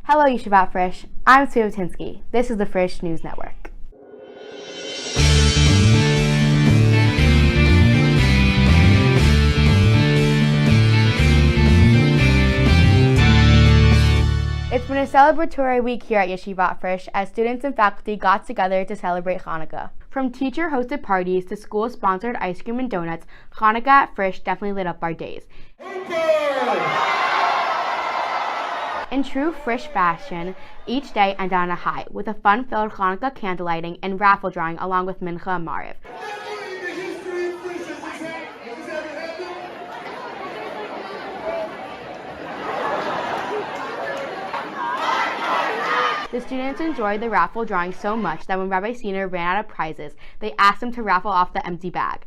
Hello, Yeshivat Frisch. I'm Sviatinsky. This is the Frisch News Network. It's been a celebratory week here at Yeshivat Frisch as students and faculty got together to celebrate Hanukkah. From teacher-hosted parties to school-sponsored ice cream and donuts, Hanukkah at Frisch definitely lit up our days. In true Frisch fashion, each day ended on a high, with a fun-filled Hanukkah candle lighting and raffle drawing along with Mincha and Mariv. The students enjoyed the raffle drawing so much that when Rabbi Senior ran out of prizes, they asked him to raffle off the empty bag.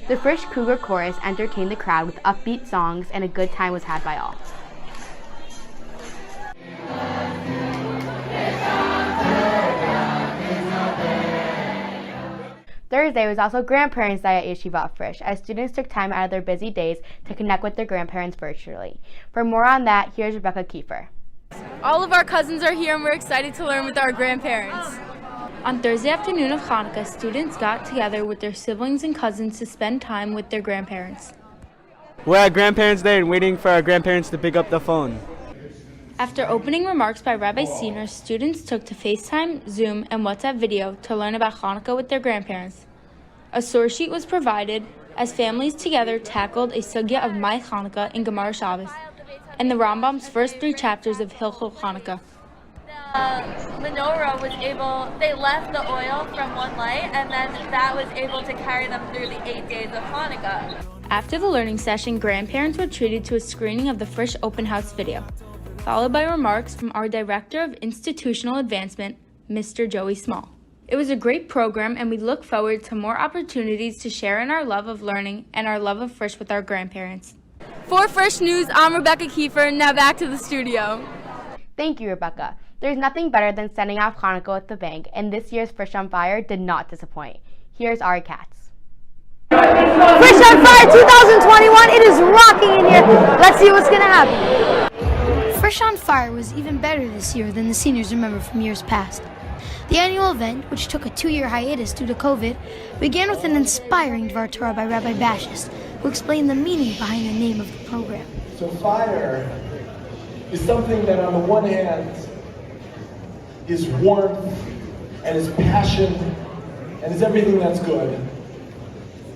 The Frisch Cougar chorus entertained the crowd with upbeat songs, and a good time was had by all. Thursday was also Grandparents' Day at Yeshivat Frisch, as students took time out of their busy days to connect with their grandparents virtually. For more on that, here's Rebecca Kiefer. All of our cousins are here and we're excited to learn with our grandparents. On Thursday afternoon of Hanukkah, students got together with their siblings and cousins to spend time with their grandparents. We're at Grandparents' Day and waiting for our grandparents to pick up the phone. After opening remarks by Rabbi Senior, students took to FaceTime, Zoom, and WhatsApp video to learn about Hanukkah with their grandparents. A source sheet was provided as families together tackled a sugya of My Hanukkah in Gemara Shabbos and the Rambam's first 3 chapters of Hilchot Hanukkah. The menorah was able, they left the oil from one light and then that was able to carry them through the 8 days of Hanukkah. After the learning session, grandparents were treated to a screening of the Frisch Open House video, followed by remarks from our Director of Institutional Advancement, Mr. Joey Small. It was a great program, and we look forward to more opportunities to share in our love of learning and our love of Frisch with our grandparents. For Frisch News, I'm Rebecca Kiefer. Now back to the studio. Thank you, Rebecca. There's nothing better than sending off Hanukkah with a bang, and this year's Frisch on Fire did not disappoint. Here's Ari Katz. Frisch on Fire 2021, it is rocking in here. Let's see what's going to happen. Frisch on Fire was even better this year than the seniors remember from years past. The annual event, which took a 2-year hiatus due to COVID, began with an inspiring Dvar Torah by Rabbi Bashis, who explained the meaning behind the name of the program. So fire is something that on the one hand is warmth and is passion and is everything that's good.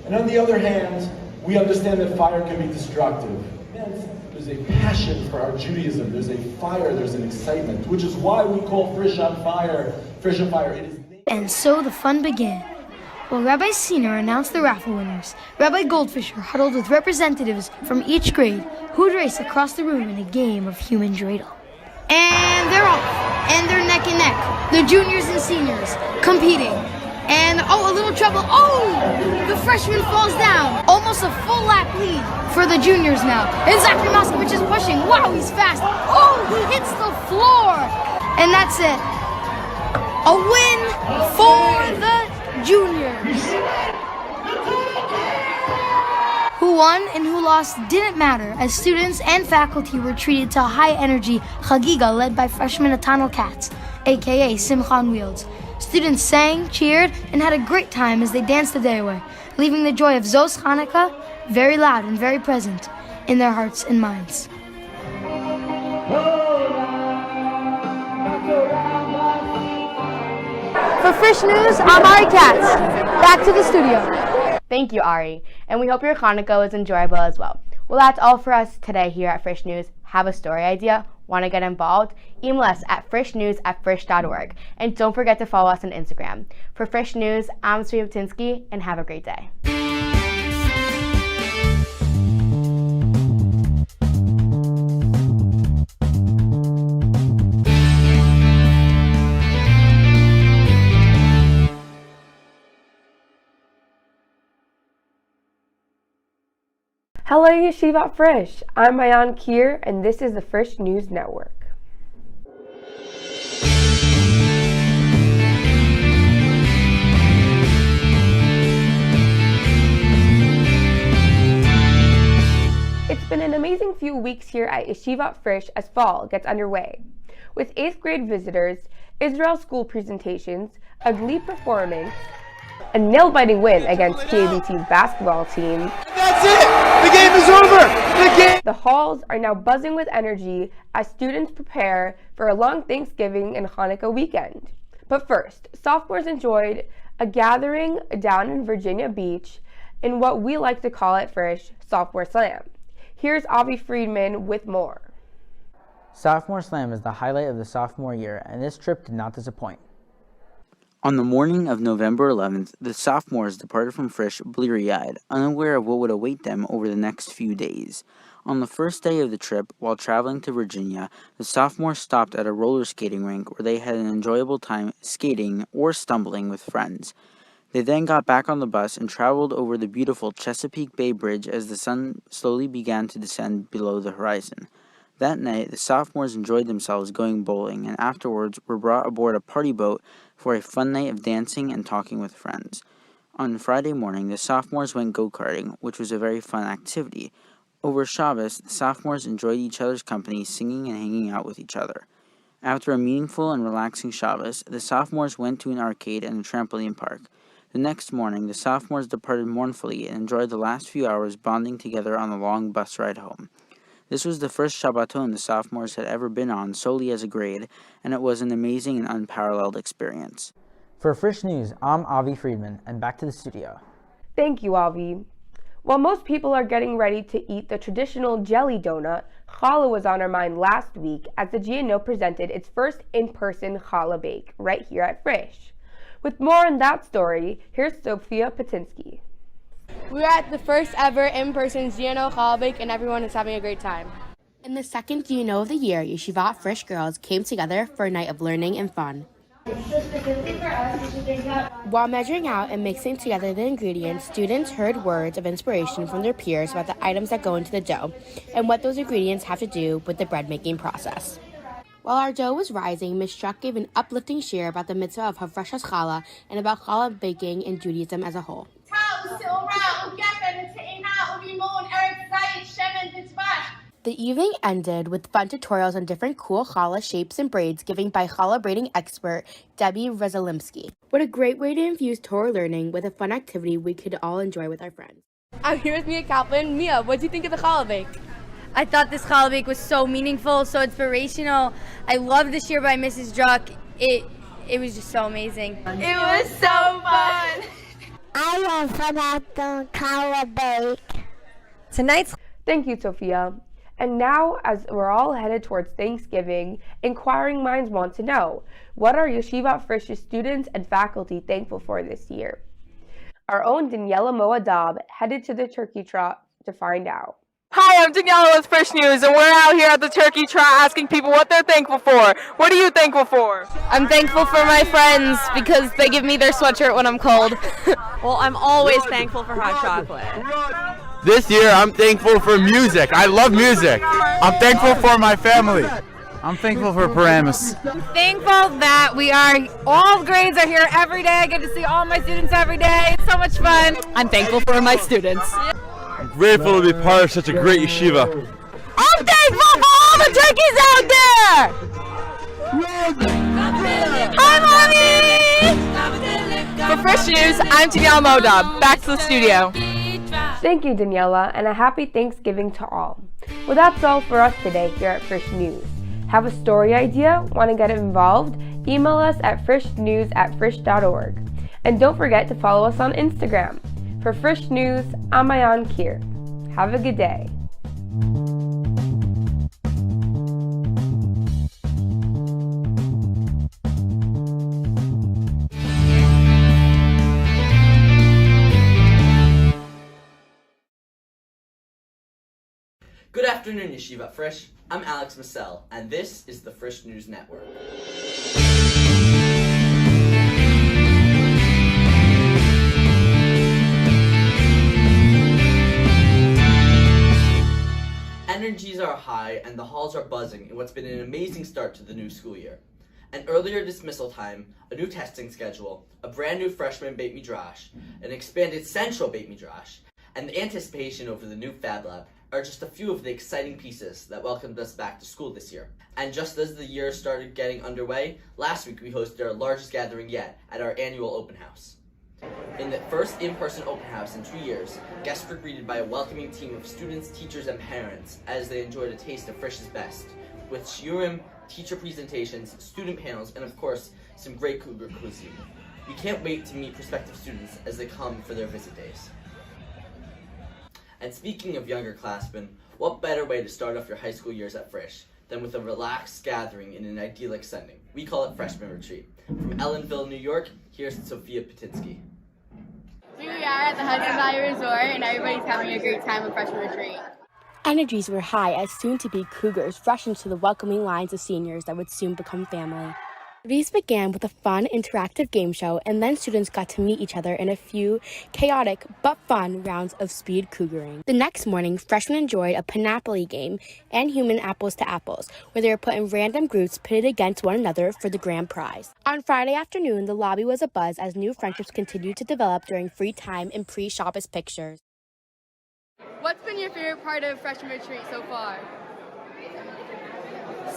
And on the other hand, we understand that fire can be destructive. There's a passion for our Judaism, there's a fire, there's an excitement, which is why we call Frisch on Fire. Frisch on Fire. And so the fun began. While Rabbi Senior announced the raffle winners, Rabbi Goldfisher huddled with representatives from each grade who would race across the room in a game of human dreidel. And they're off, and they're neck and neck, the juniors and seniors competing. And a little trouble. The freshman falls down. Almost a full lap lead for the juniors now. And Zachary Moskowitz is pushing. Wow, he's fast. He hits the floor. And that's it. A win for the juniors. Who won and who lost didn't matter, as students and faculty were treated to a high-energy chagiga led by freshman Untitled Cats, a.k.a. Simcha on Wheels. Students sang, cheered, and had a great time as they danced the day away, leaving the joy of Zos Hanukkah very loud and very present in their hearts and minds. For Frisch News, I'm Ari Katz. Back to the studio. Thank you, Ari, and we hope your Hanukkah was enjoyable as well. Well, that's all for us today here at Frisch News. Have a story idea? Want to get involved? Email us at frischnews@frisch.org. And don't forget to follow us on Instagram. For Frisch News, I'm Sviatinsky, and have a great day. Hello Yeshivat Frisch, I'm Mayan Kier and this is the Frisch News Network. amazing few weeks here at Yeshivat Frisch as fall gets underway. With 8th grade visitors, Israel school presentations, a glee performance, a nail-biting win against KABT's basketball team. That's it! The game is over! The halls are now buzzing with energy as students prepare for a long Thanksgiving and Hanukkah weekend. But first, sophomores enjoyed a gathering down in Virginia Beach in what we like to call at Frisch, Sophomore Slam. Here's Avi Friedman with more. Sophomore Slam is the highlight of the sophomore year, and this trip did not disappoint. On the morning of November 11th, the sophomores departed from Frisch bleary-eyed, unaware of what would await them over the next few days. On the first day of the trip, while traveling to Virginia, the sophomores stopped at a roller skating rink where they had an enjoyable time skating or stumbling with friends. They then got back on the bus and traveled over the beautiful Chesapeake Bay Bridge as the sun slowly began to descend below the horizon. That night, the sophomores enjoyed themselves going bowling and afterwards were brought aboard a party boat for a fun night of dancing and talking with friends. On Friday morning, the sophomores went go-karting, which was a very fun activity. Over Shabbos, the sophomores enjoyed each other's company, singing and hanging out with each other. After a meaningful and relaxing Shabbos, the sophomores went to an arcade and a trampoline park. The next morning, the sophomores departed mournfully and enjoyed the last few hours bonding together on the long bus ride home. This was the first Shabbaton the sophomores had ever been on solely as a grade, and it was an amazing and unparalleled experience. For Frisch News, I'm Avi Friedman, and back to the studio. Thank you, Avi. While most people are getting ready to eat the traditional jelly donut, challah was on our mind last week as the GNO presented its first in-person challah bake right here at Frisch. With more on that story, here's Sophia Patinsky. We're at the first ever in-person GNO Challah Bake and everyone is having a great time. In the second GNO of the year, Yeshivat Frisch girls came together for a night of learning and fun. While measuring out and mixing together the ingredients, students heard words of inspiration from their peers about the items that go into the dough and what those ingredients have to do with the bread making process. While our dough was rising, Ms. Struck gave an uplifting share about the mitzvah of Havrashas Challah and about challah baking in Judaism as a whole. The evening ended with fun tutorials on different cool challah shapes and braids given by challah braiding expert Debbie Rezalimsky. What a great way to infuse Torah learning with a fun activity we could all enjoy with our friends. I'm here with Mia Kaplan. Mia, what do you think of the challah bake? I thought this challah bake was so meaningful, so inspirational. I love this year by Mrs. Druck. It was just so amazing. It was so fun. I love fun at the challah bake. Thank you, Sophia. And now, as we're all headed towards Thanksgiving, inquiring minds want to know, what are Yeshivat Frisch's students and faculty thankful for this year? Our own Daniela Moadab headed to the turkey trot to find out. Hi, I'm Daniela with Frisch News, and we're out here at the turkey trot asking people what they're thankful for. What are you thankful for? I'm thankful for my friends because they give me their sweatshirt when I'm cold. Well, I'm always thankful for hot chocolate. This year, I'm thankful for music. I love music. I'm thankful for my family. I'm thankful for Paramus. Thankful that all grades are here every day. I get to see all my students every day. It's so much fun. I'm thankful for my students. I'm grateful to be part of such a great yeshiva. I'm thankful for all the turkeys out there! Hi, Mommy! For Frisch News, I'm Daniela Modab. Back to the studio. Thank you, Daniela, and a happy Thanksgiving to all. Well, that's all for us today here at Frisch News. Have a story idea? Want to get involved? Email us at frischnews@frisch.org. And don't forget to follow us on Instagram. For Frisch News, I'm Ayan Kier. Have a good day. Good afternoon, Yeshiva Frisch. I'm Alex Massell, and this is the Frisch News Network. Energies are high and the halls are buzzing in what's been an amazing start to the new school year. An earlier dismissal time, a new testing schedule, a brand new freshman Beit Midrash, an expanded central Beit Midrash, and the anticipation over the new Fab Lab are just a few of the exciting pieces that welcomed us back to school this year. And just as the year started getting underway, last week we hosted our largest gathering yet at our annual open house. In the first in-person open house in 2 years, guests were greeted by a welcoming team of students, teachers, and parents as they enjoyed a taste of Frisch's best, with shiurim, teacher presentations, student panels, and of course, some great Cougar cuisine. We can't wait to meet prospective students as they come for their visit days. And speaking of younger classmen, what better way to start off your high school years at Frisch than with a relaxed gathering in an idyllic setting? We call it Freshman Retreat. From Ellenville, New York, here's Sophia Patinsky. Here we are at the Hudson Valley Resort, and everybody's having a great time at Freshman Retreat. Energies were high as soon-to-be Cougars rushed into the welcoming lines of seniors that would soon become family. These began with a fun, interactive game show, and then students got to meet each other in a few chaotic but fun rounds of speed cougaring. The next morning, freshmen enjoyed a Panoply game and human apples to apples, where they were put in random groups pitted against one another for the grand prize. On Friday afternoon, the lobby was abuzz as new friendships continued to develop during free time and pre-Shabbos pictures. What's been your favorite part of Freshman Retreat so far?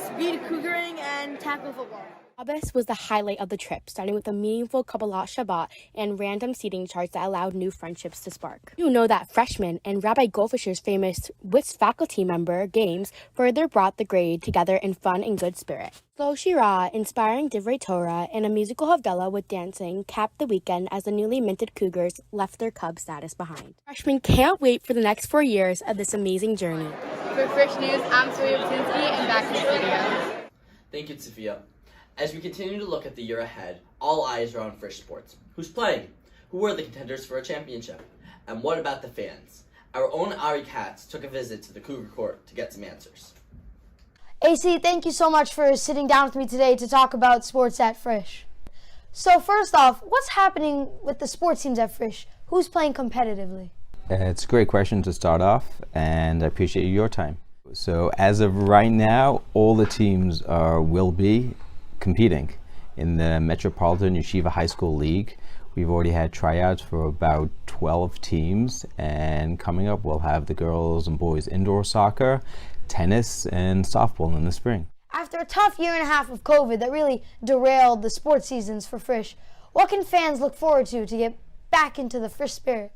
Speed cougaring and tackle football. Shabbos was the highlight of the trip, starting with a meaningful Kabbalah Shabbat and random seating charts that allowed new friendships to spark. You know that freshmen and Rabbi Goldfischer's famous Wits faculty member games further brought the grade together in fun and good spirit. Slow Shirah, inspiring Divrei Torah, and a musical Havdalah with dancing capped the weekend as the newly minted Cougars left their Cub status behind. Freshmen can't wait for the next 4 years of this amazing journey. For Frisch News, I'm Sophia Patinsky, and back to the studio. Thank you, Sophia. As we continue to look at the year ahead, all eyes are on Frisch sports. Who's playing? Who are the contenders for a championship? And what about the fans? Our own Ari Katz took a visit to the Cougar Court to get some answers. AC, thank you so much for sitting down with me today to talk about sports at Frisch. So first off, what's happening with the sports teams at Frisch? Who's playing competitively? It's a great question to start off, and I appreciate your time. So as of right now, all the teams will be competing in the Metropolitan Yeshiva High School League. We've already had tryouts for about 12 teams, and coming up we'll have the girls and boys indoor soccer, tennis, and softball in the spring. After a tough year and a half of COVID that really derailed the sports seasons for Frisch, what can fans look forward to get back into the Frisch spirit?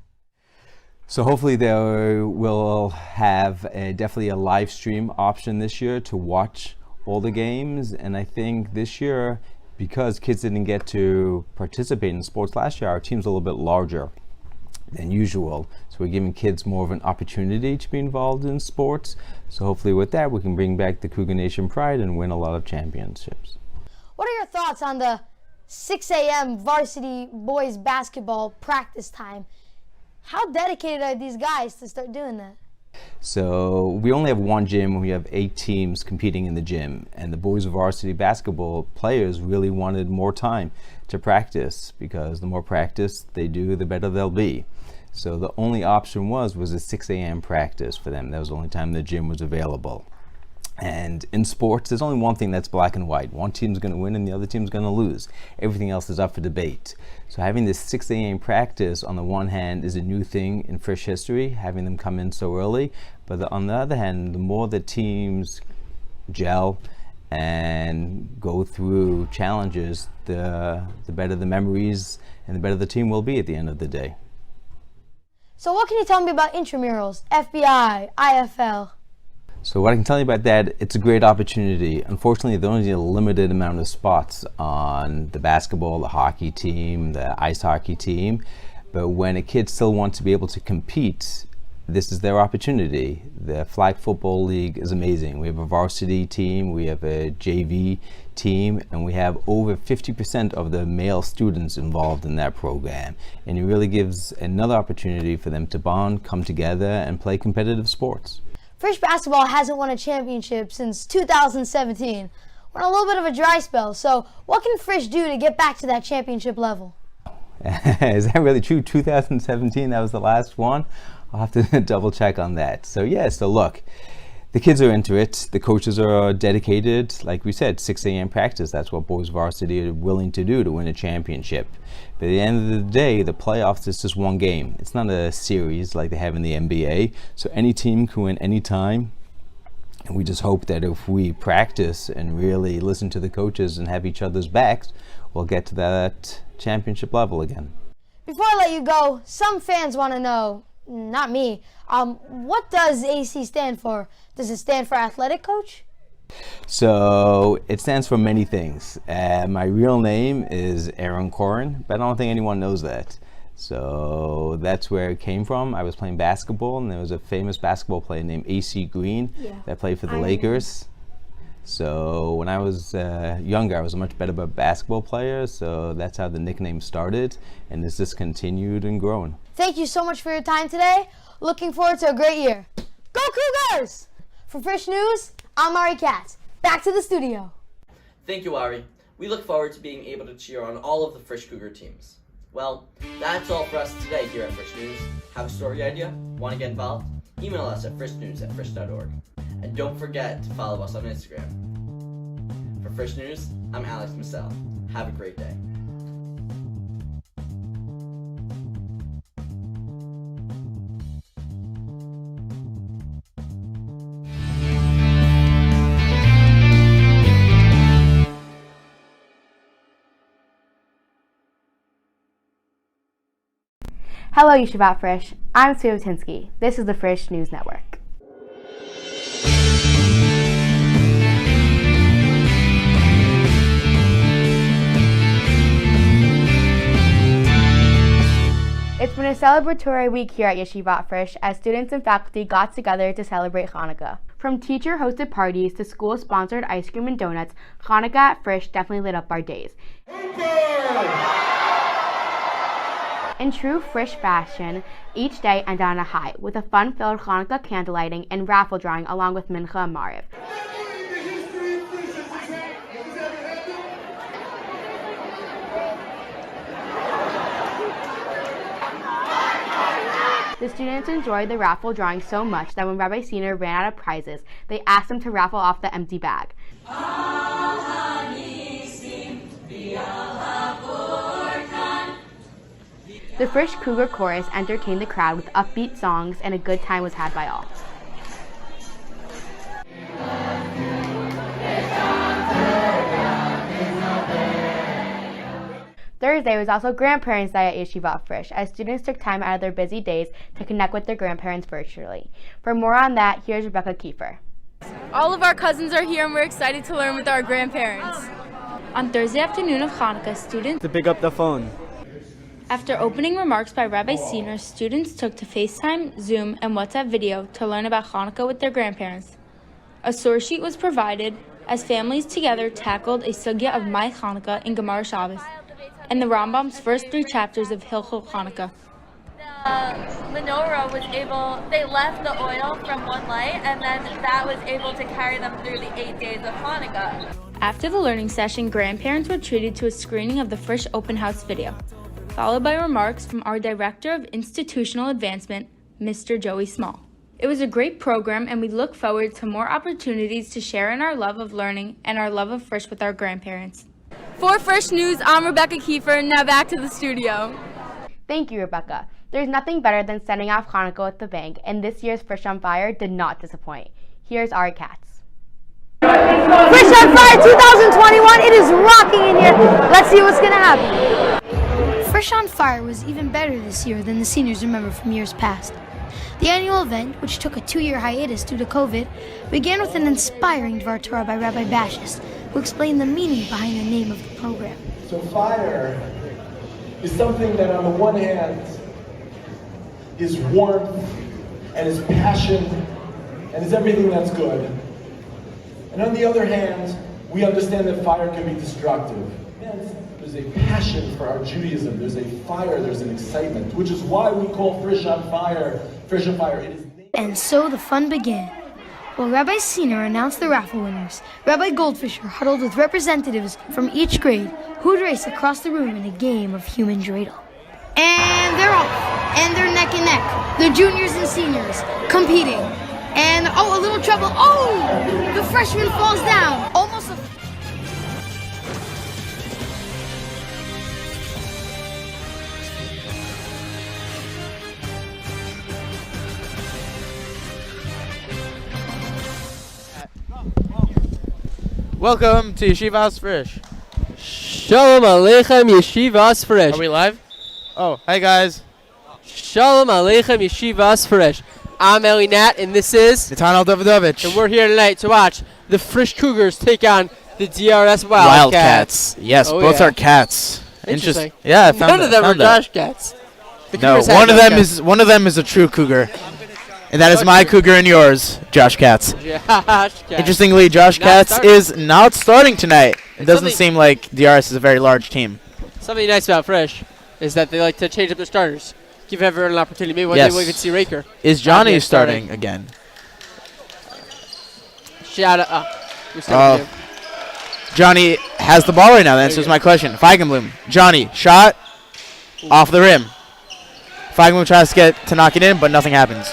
So hopefully they will have definitely a live stream option this year to watch all the games. And I think this year, because kids didn't get to participate in sports last year, our team's a little bit larger than usual. So we're giving kids more of an opportunity to be involved in sports. So hopefully with that, we can bring back the Cougar Nation pride and win a lot of championships. What are your thoughts on the 6 a.m. varsity boys basketball practice time? How dedicated are these guys to start doing that? So we only have one gym, and we have 8 teams competing in the gym, and the boys varsity basketball players really wanted more time to practice, because the more practice they do, the better they'll be. So the only option was a 6 a.m. practice for them. That was the only time the gym was available. And in sports, there's only one thing that's black and white. One team's going to win and the other team's going to lose. Everything else is up for debate. So having this 6 a.m. practice, on the one hand, is a new thing in Frisch history, having them come in so early. But on the other hand, the more the teams gel and go through challenges, the better the memories and the better the team will be at the end of the day. So what can you tell me about intramurals, FBI, IFL? So what I can tell you about that, it's a great opportunity. Unfortunately, there are only a limited amount of spots on the basketball, the hockey team, the ice hockey team. But when a kid still wants to be able to compete, this is their opportunity. The flag football league is amazing. We have a varsity team, we have a JV team, and we have over 50% of the male students involved in that program. And it really gives another opportunity for them to bond, come together, and play competitive sports. Frisch basketball hasn't won a championship since 2017. We're in a little bit of a dry spell, so what can Frisch do to get back to that championship level? Is that really true? 2017, that was the last one? I'll have to double check on that. So yeah, so look, the kids are into it. The coaches are dedicated. Like we said, 6 a.m. practice. That's what Boys Varsity are willing to do to win a championship. But at the end of the day, the playoffs is just one game. It's not a series like they have in the NBA. So any team can win any time. And we just hope that if we practice and really listen to the coaches and have each other's backs, we'll get to that championship level again. Before I let you go, some fans want to know, not me, what does AC stand for? Does it stand for athletic coach? So it stands for many things. My real name is Aaron Corin, but I don't think anyone knows that. So that's where it came from. I was playing basketball, and there was a famous basketball player named AC Green that played for the Lakers. So when I was younger, I was a much better basketball player, so that's how the nickname started, and it's just continued and grown. Thank you so much for your time today. Looking forward to a great year. Go Cougars! For Frisch News, I'm Ari Katz. Back to the studio. Thank you, Ari. We look forward to being able to cheer on all of the Frisch Cougar teams. Well, that's all for us today here at Frisch News. Have a story idea? Want to get involved? Email us at frischnews@frisch.org. And don't forget to follow us on Instagram. For Frisch News, I'm Alex Massell. Have a great day. Hello, Yeshivat Frisch. I'm Sue Tinsky. This is the Frisch News Network. It's been a celebratory week here at Yeshivat Frisch as students and faculty got together to celebrate Hanukkah. From teacher-hosted parties to school-sponsored ice cream and donuts, Hanukkah at Frisch definitely lit up our days. In true Frisch fashion, each day ended on a high, with a fun-filled Hanukkah candlelighting and raffle drawing along with Mincha and Mariv. The students enjoyed the raffle drawing so much that when Rabbi Senior ran out of prizes, they asked him to raffle off the empty bag. The Frisch Cougar chorus entertained the crowd with upbeat songs, and a good time was had by all. Thursday was also Grandparents' Day at Yeshivat Frisch, as students took time out of their busy days to connect with their grandparents virtually. For more on that, here's Rebecca Kiefer. All of our cousins are here and we're excited to learn with our grandparents. On Thursday afternoon of Hanukkah, students to pick up the phone. After opening remarks by Rabbi Senior, students took to FaceTime, Zoom, and WhatsApp video to learn about Hanukkah with their grandparents. A source sheet was provided as families together tackled a sugya of My Hanukkah in Gemara Shabbos and the Rambam's first 3 chapters of Hilchot Hanukkah. The menorah they left the oil from one light, and then that was able to carry them through the 8 days of Hanukkah. After the learning session, grandparents were treated to a screening of the Frisch Open House video, followed by remarks from our Director of Institutional Advancement, Mr. Joey Small. It was a great program, and we look forward to more opportunities to share in our love of learning and our love of Frisch with our grandparents. For Frisch News, I'm Rebecca Kiefer. Now back to the studio. Thank you, Rebecca. There's nothing better than sending off Hanukkah with the bang, and this year's Frisch on Fire did not disappoint. Here's Ari Katz. Frisch on Fire 2021, it is rocking in here. Let's see what's going to happen. Frisch on Fire was even better this year than the seniors remember from years past. The annual event, which took a 2-year hiatus due to COVID, began with an inspiring Dvar Torah by Rabbi Bashis, who explained the meaning behind the name of the program. So fire is something that on the one hand is warmth and is passion and is everything that's good. And on the other hand, we understand that fire can be destructive. There's a passion for our Judaism. There's a fire, there's an excitement, which is why we call Frisch on Fire. Frisch on Fire. And so the fun began. While Rabbi Senior announced the raffle winners, Rabbi Goldfisher huddled with representatives from each grade who would race across the room in a game of human dreidel. And they're off, and they're neck and neck. The juniors and seniors competing. And, a little trouble. Oh, the freshman falls down. Almost a... Welcome to Yeshivas Frisch. Shalom Aleichem Yeshivas Frisch. Are we live? Oh, hey guys. Shalom Aleichem Yeshivas Frisch. I'm Eli Nat, and this is Untitled Chapter. And we're here tonight to watch the Frisch Cougars take on the DRS Wildcats. Yes, both are cats. Interesting. Yeah, I found None of them are Josh cats. The No, Cougars have one of Josh them Cats. is a true cougar, and that is my cougar and yours, Josh Katz. Josh Cats. Interestingly, Josh Not Katz starting. is not starting tonight. It doesn't something- seem like DRS is a very large team. Something nice about Frisch is that they like to change up their starters. Give everyone an opportunity. Maybe one Yes. day we could see Raker. Is out Johnny here starting again? Shout out. We started with you. Johnny has the ball right now. That answers my question. Feigenblum. Johnny, shot off the rim. Feigenblum tries to knock it in, but nothing happens.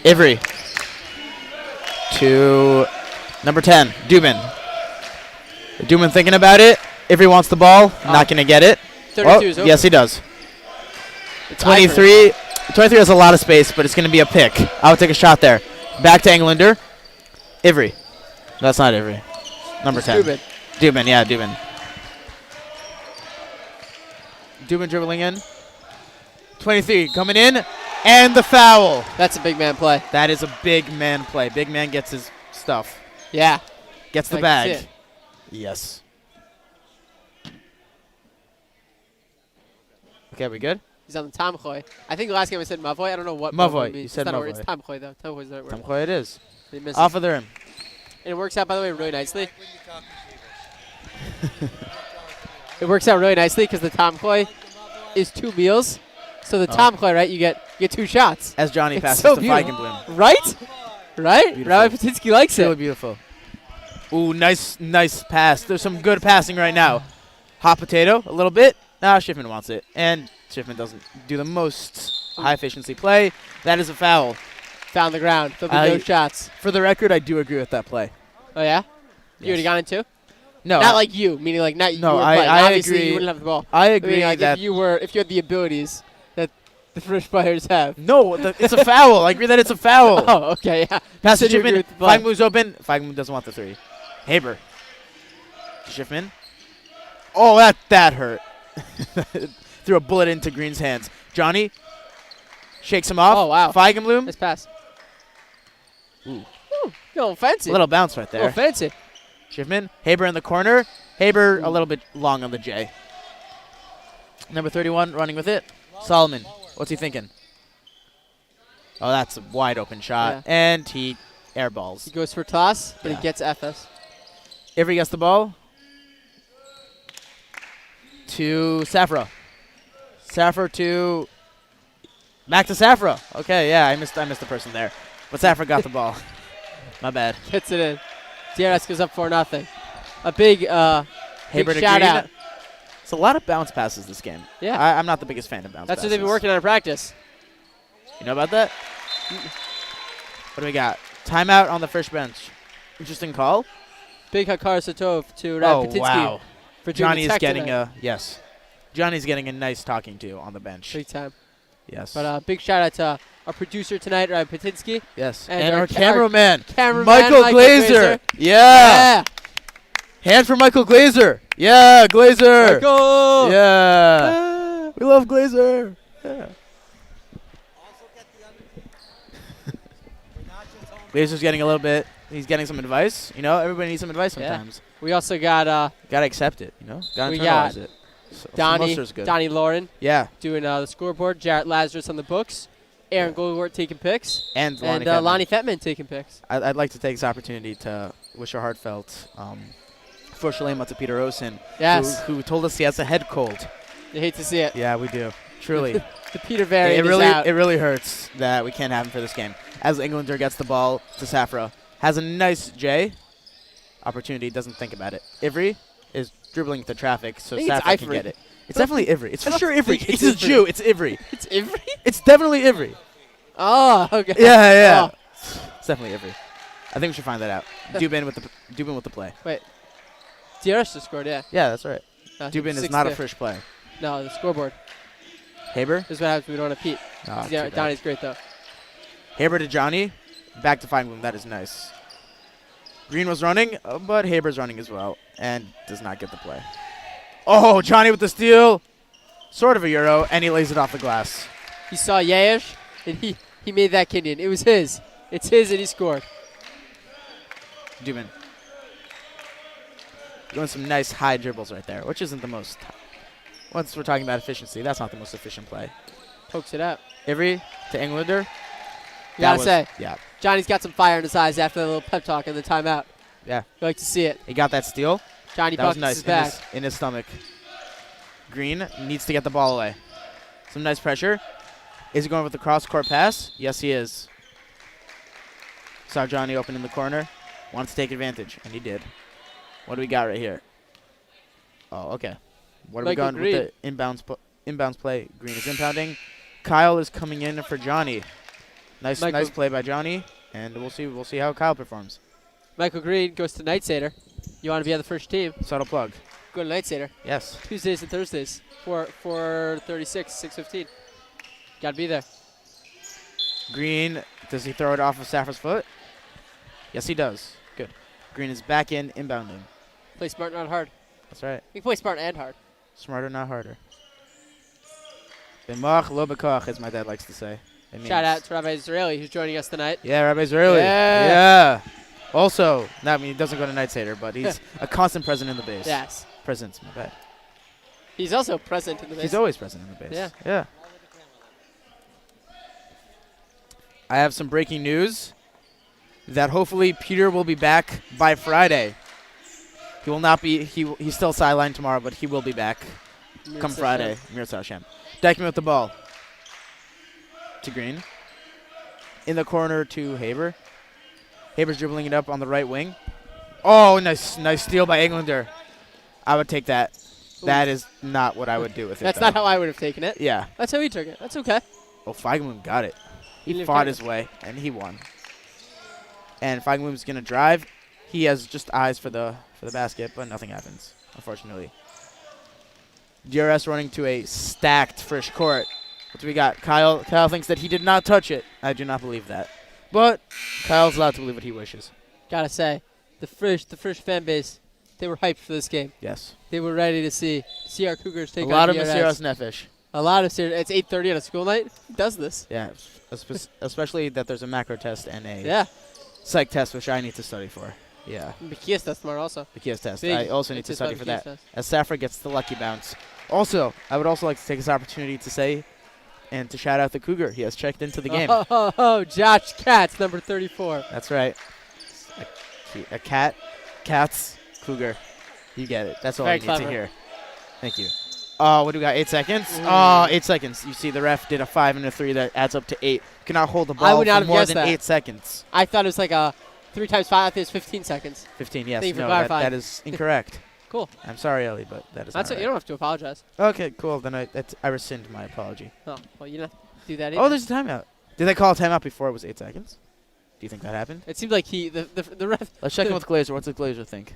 Ivry to number 10, Dubin. Dubin thinking about it. Ivry wants the ball. Not going to get it. 32 is open. Yes, he does. It's 23 has a lot of space, but it's going to be a pick. I would take a shot there. Back to Englander. Ivry. That's not Ivry. Number 10. Dubin. Dubin, yeah, Dubin. Dubin dribbling in. 23 coming in. And the foul. That's a big man play. That is a big man play. Big man gets his stuff. Yeah. Gets the I can bag. see it. Yes. Okay, we good? He's on the Tamchoy. I think the last game I said Mavoy. I don't know what Mavoy. means. You said It's not a word. Mavoy. It's Tamchoy though. Tamchoy's the right word. Tamchoy it is. They miss Off it. of the rim. And it works out, by the way, really nicely. It works out really nicely because the Tamchoy is 2 meals. So the Tamchoy, right, you get 2 shots. As Johnny It's passes so to beautiful. Feigenblum. Right? Right? Beautiful. Rabbi Patinsky likes Really it. beautiful. Ooh, nice pass. There's some good passing right now. Hot potato, a little bit. Nah, Schiffman wants it. And Schiffman doesn't do the most high-efficiency play. That is a foul. Found the ground. There'll be no shots. For the record, I do agree with that play. Oh, yeah? Yes. You would have gone in too? No. Not like you, meaning like not you No, were I playing. Obviously, agree. you wouldn't have the ball. I But agree meaning, like, that if you had the abilities that the Frisch players have. No, it's a foul. I agree that it's a foul. Oh, okay, yeah. Pass to So you agree Schiffman. with the play. Feigenblum's open. Feigenblum doesn't want the 3. Haber. Schiffman. Oh, that hurt. Threw a bullet into Green's hands. Johnny shakes him off. Oh, wow. Feigenblum. Nice pass. Ooh. A little fancy. A little bounce right A there. little fancy. Schiffman. Haber in the corner. Haber a little bit long on the J. Number 31 running with it. Solomon. What's he thinking? Oh, that's a wide open shot. Yeah. And he airballs. He goes for toss, but Yeah. he gets FS. Ivry gets the ball. To Safra. Safra to... Back to Safra. Okay, yeah, I missed the person there. But Safra got the ball. My bad. Gets it in. DRS goes up 4-0. A big, Haber big to shout Green. out. It's a lot of bounce passes this game. Yeah. I'm not the biggest fan of bounce That's passes. what they've been working on in practice. You know about that? What do we got? Timeout on the Frisch bench. Interesting call. Big Hakar Satov to Rad Patinsky. Wow. For doing Johnny's the tech getting tonight. yes. Johnny's getting a nice talking to on the bench. Big time. Yes. But big shout out to our producer tonight, Rad Patinsky. Yes. And And our ca- cameraman, cameraman, Michael Glazer. Yeah. Hand for Michael Glazer. Yeah, Glazer. Michael. Yeah. We love Glazer. Yeah. Glazer's getting a little bit. He's getting some advice. You know, everybody needs some advice sometimes. We also got Gotta accept it. You know, gotta we internalize got it. So Donnie Mercer's good. Lauren. Yeah. Doing the scoreboard. Jarrett Lazarus on the books. Aaron Goldwart taking picks. And Lonnie Fettman. Lonnie Fettman taking picks. I'd like to take this opportunity to wish a heartfelt for Shalema to Peter Osen, Yes. who told us he has a head cold. You hate to see it. Yeah, we do. Truly. The Peter variant it really is out. it really hurts that we can't have him for this game. As Englander gets the ball to Safra, has a nice J opportunity, doesn't think about it. Ivry is dribbling the traffic, so I think it's Safra can Ivory. get it. It's definitely Ivry. It's for I don't sure Ivry. think It's it's a Jew. It's Ivry. It's Ivry? It's definitely Ivry. Oh, okay. Yeah. Oh. It's definitely Avery. I think we should find that out. Dubin with the play. Wait. DRS just scored, yeah. Yeah, that's right. Dubin is not a 6-2. Frisch play. No, the scoreboard. Haber? This is what happens when we don't have Pete. Oh, Yeah, too bad. Donnie's great, though. Haber to Johnny. Back to Feinblum. That is nice. Green was running, but Haber's running as well. And does not get the play. Oh, Johnny with the steal. Sort of a Euro, and he lays it off the glass. He saw Yayesh, and he made that Kenyan. It was his. It's his, and he scored. Dubin. Doing some nice high dribbles right there, which isn't the most. Once we're talking about efficiency, that's not the most efficient play. Pokes it out. Avery to Englander. You gotta say, yeah. Johnny's got some fire in his eyes after the little pep talk and the timeout. Yeah. You like to see it. He got that steal. Johnny that was buckets nice his back. in his stomach. Green needs to get the ball away. Some nice pressure. Is he going with the cross-court pass? Yes, he is. Saw Johnny open in the corner. Wants to take advantage, and he did. What do we got right here? Oh, okay. What are we going with the inbounds play? Green is impounding. Kyle is coming in for Johnny. Nice play by Johnny, and we'll see how Kyle performs. Michael Green goes to Night Sater. You want to be on the first team? Subtle plug. Go to Night Sater. Yes. Tuesdays and Thursdays. 4:36, 6:15. Gotta be there. Green, does he throw it off of Safra's foot? Yes, he does. Good. Green is back in inbounding. Play smart, not hard. That's right. You can play smart and hard. Smarter, not harder. B'mach lo b'koch, as my dad likes to say. Shout out to Rabbi Israeli, who's joining us tonight. Yeah, Rabbi Israeli. Yeah. Also, I mean, he doesn't go to Night Sater, but he's a constant present in the base. Yes. Presence, my bad. He's also present in the base. He's always present in the base. Yeah. Yeah. I have some breaking news that hopefully Peter will be back by Friday. He will not be. He's still sidelined tomorrow, but he will be back come Friday. Mirza Hashem. Dykeman with the ball to Green. In the corner to Haber. Haber's dribbling it up on the right wing. Oh, nice steal by Englander. I would take that. Ooh. That is not what I would do with it. That's not how I would have taken it. Yeah. That's how he took it. That's okay. Oh, Feigenblum got it. He fought his way, and he won. And Feigenblum's going to drive. He has just eyes for the basket, but nothing happens, unfortunately. DRS running to a stacked Frisch court. What do we got? Kyle thinks that he did not touch it. I do not believe that. But Kyle's allowed to believe what he wishes. Gotta say, the Frisch fan base, they were hyped for this game. Yes. They were ready to see our Cougars take on a lot of DRS. Masiros Nefesh. A lot of serious. It's 8:30 on a school night. Who does this? Yeah, especially that there's a macro test and a psych test, which I need to study for. Yeah. Bakia's test tomorrow also. Bakia's test. Big. I also need to study for that. Test. As Safra gets the lucky bounce. Also, I would also like to take this opportunity to say and to shout out the Cougar. He has checked into the game. Oh, Josh Katz, number 34. That's right. A Katz, Cougar. You get it. That's all I need to hear. Thank you. What do we got? 8 seconds? 8 seconds. You see the ref did a 5 and a 3 that adds up to 8. You cannot hold the ball for more than 8 seconds. I thought it was like a 3 times 5. I think it was 15 seconds. 15, yes. Thank you for no, clarifying. that is incorrect. Cool. I'm sorry, Ellie, but that is not right. You don't have to apologize. Okay, cool. Then I rescind my apology. Oh, well, you don't have to do that either. Oh, there's a timeout. Did they call a timeout before it was 8 seconds? Do you think that happened? It seemed like the ref. Let's check in with Glazer. What's the Glazer think?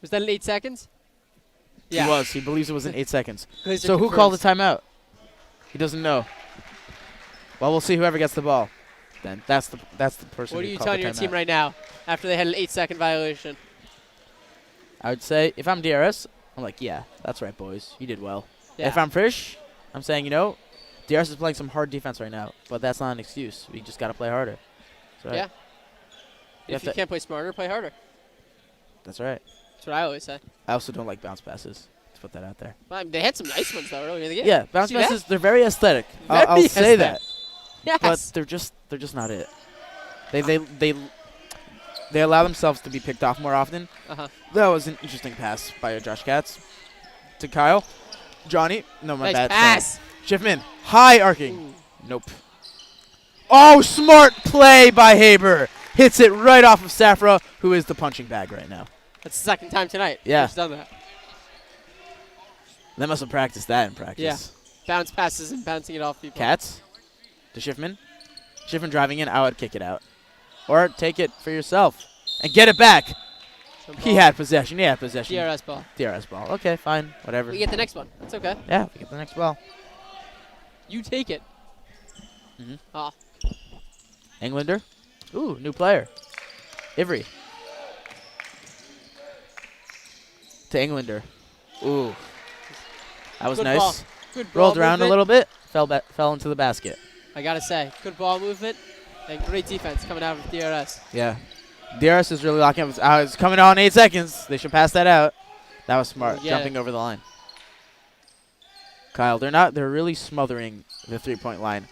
Was that in 8 seconds? Yeah. He was. He believes it was in 8 seconds. Glazer so who confirms. called the timeout? He doesn't know. Well, we'll see whoever gets the ball. Then that's the person. What are who you called telling the your team timeout. right now after they had an 8-second violation? I would say if I'm DRS, I'm like, yeah, that's right, boys. You did well. Yeah. If I'm Frisch, I'm saying, DRS is playing some hard defense right now, but that's not an excuse. We just got to play harder. That's right. Yeah. If you can't play smarter, play harder. That's right. That's what I always say. I also don't like bounce passes. Let's put that out there. Well, I mean, they had some nice ones, though, earlier in the game. Yeah, bounce passes, they're very aesthetic. I'll say that. Yes. But they're just not it. They allow themselves to be picked off more often. That was an interesting pass by Josh Katz to Kyle. Johnny. No, my bad. Pass. Schiffman. High arcing. Ooh. Nope. Oh, smart play by Haber. Hits it right off of Safra, who is the punching bag right now. That's the second time tonight. Yeah. He's done that. They must have practiced that in practice. Yeah. Bounce passes and bouncing it off people. Katz. To Schiffman. Schiffman driving in. I would kick it out. Or take it for yourself and get it back. He had possession. He had possession. DRS ball. DRS ball. Okay, fine. Whatever. We get the next one. That's okay. Yeah, we get the next ball. You take it. Mm-hmm. Ah. Englander. Ooh, new player. Ivry. To Englander. Ooh. That was Good nice. ball. Good ball Rolled around movement. a little bit. Fell into the basket. I gotta say, good ball movement and great defense coming out of DRS. Yeah. DRS is really locking up. It's coming out in 8 seconds. They should pass that out. That was smart. Yeah. Jumping over the line. Kyle, they're really smothering the 3-point line.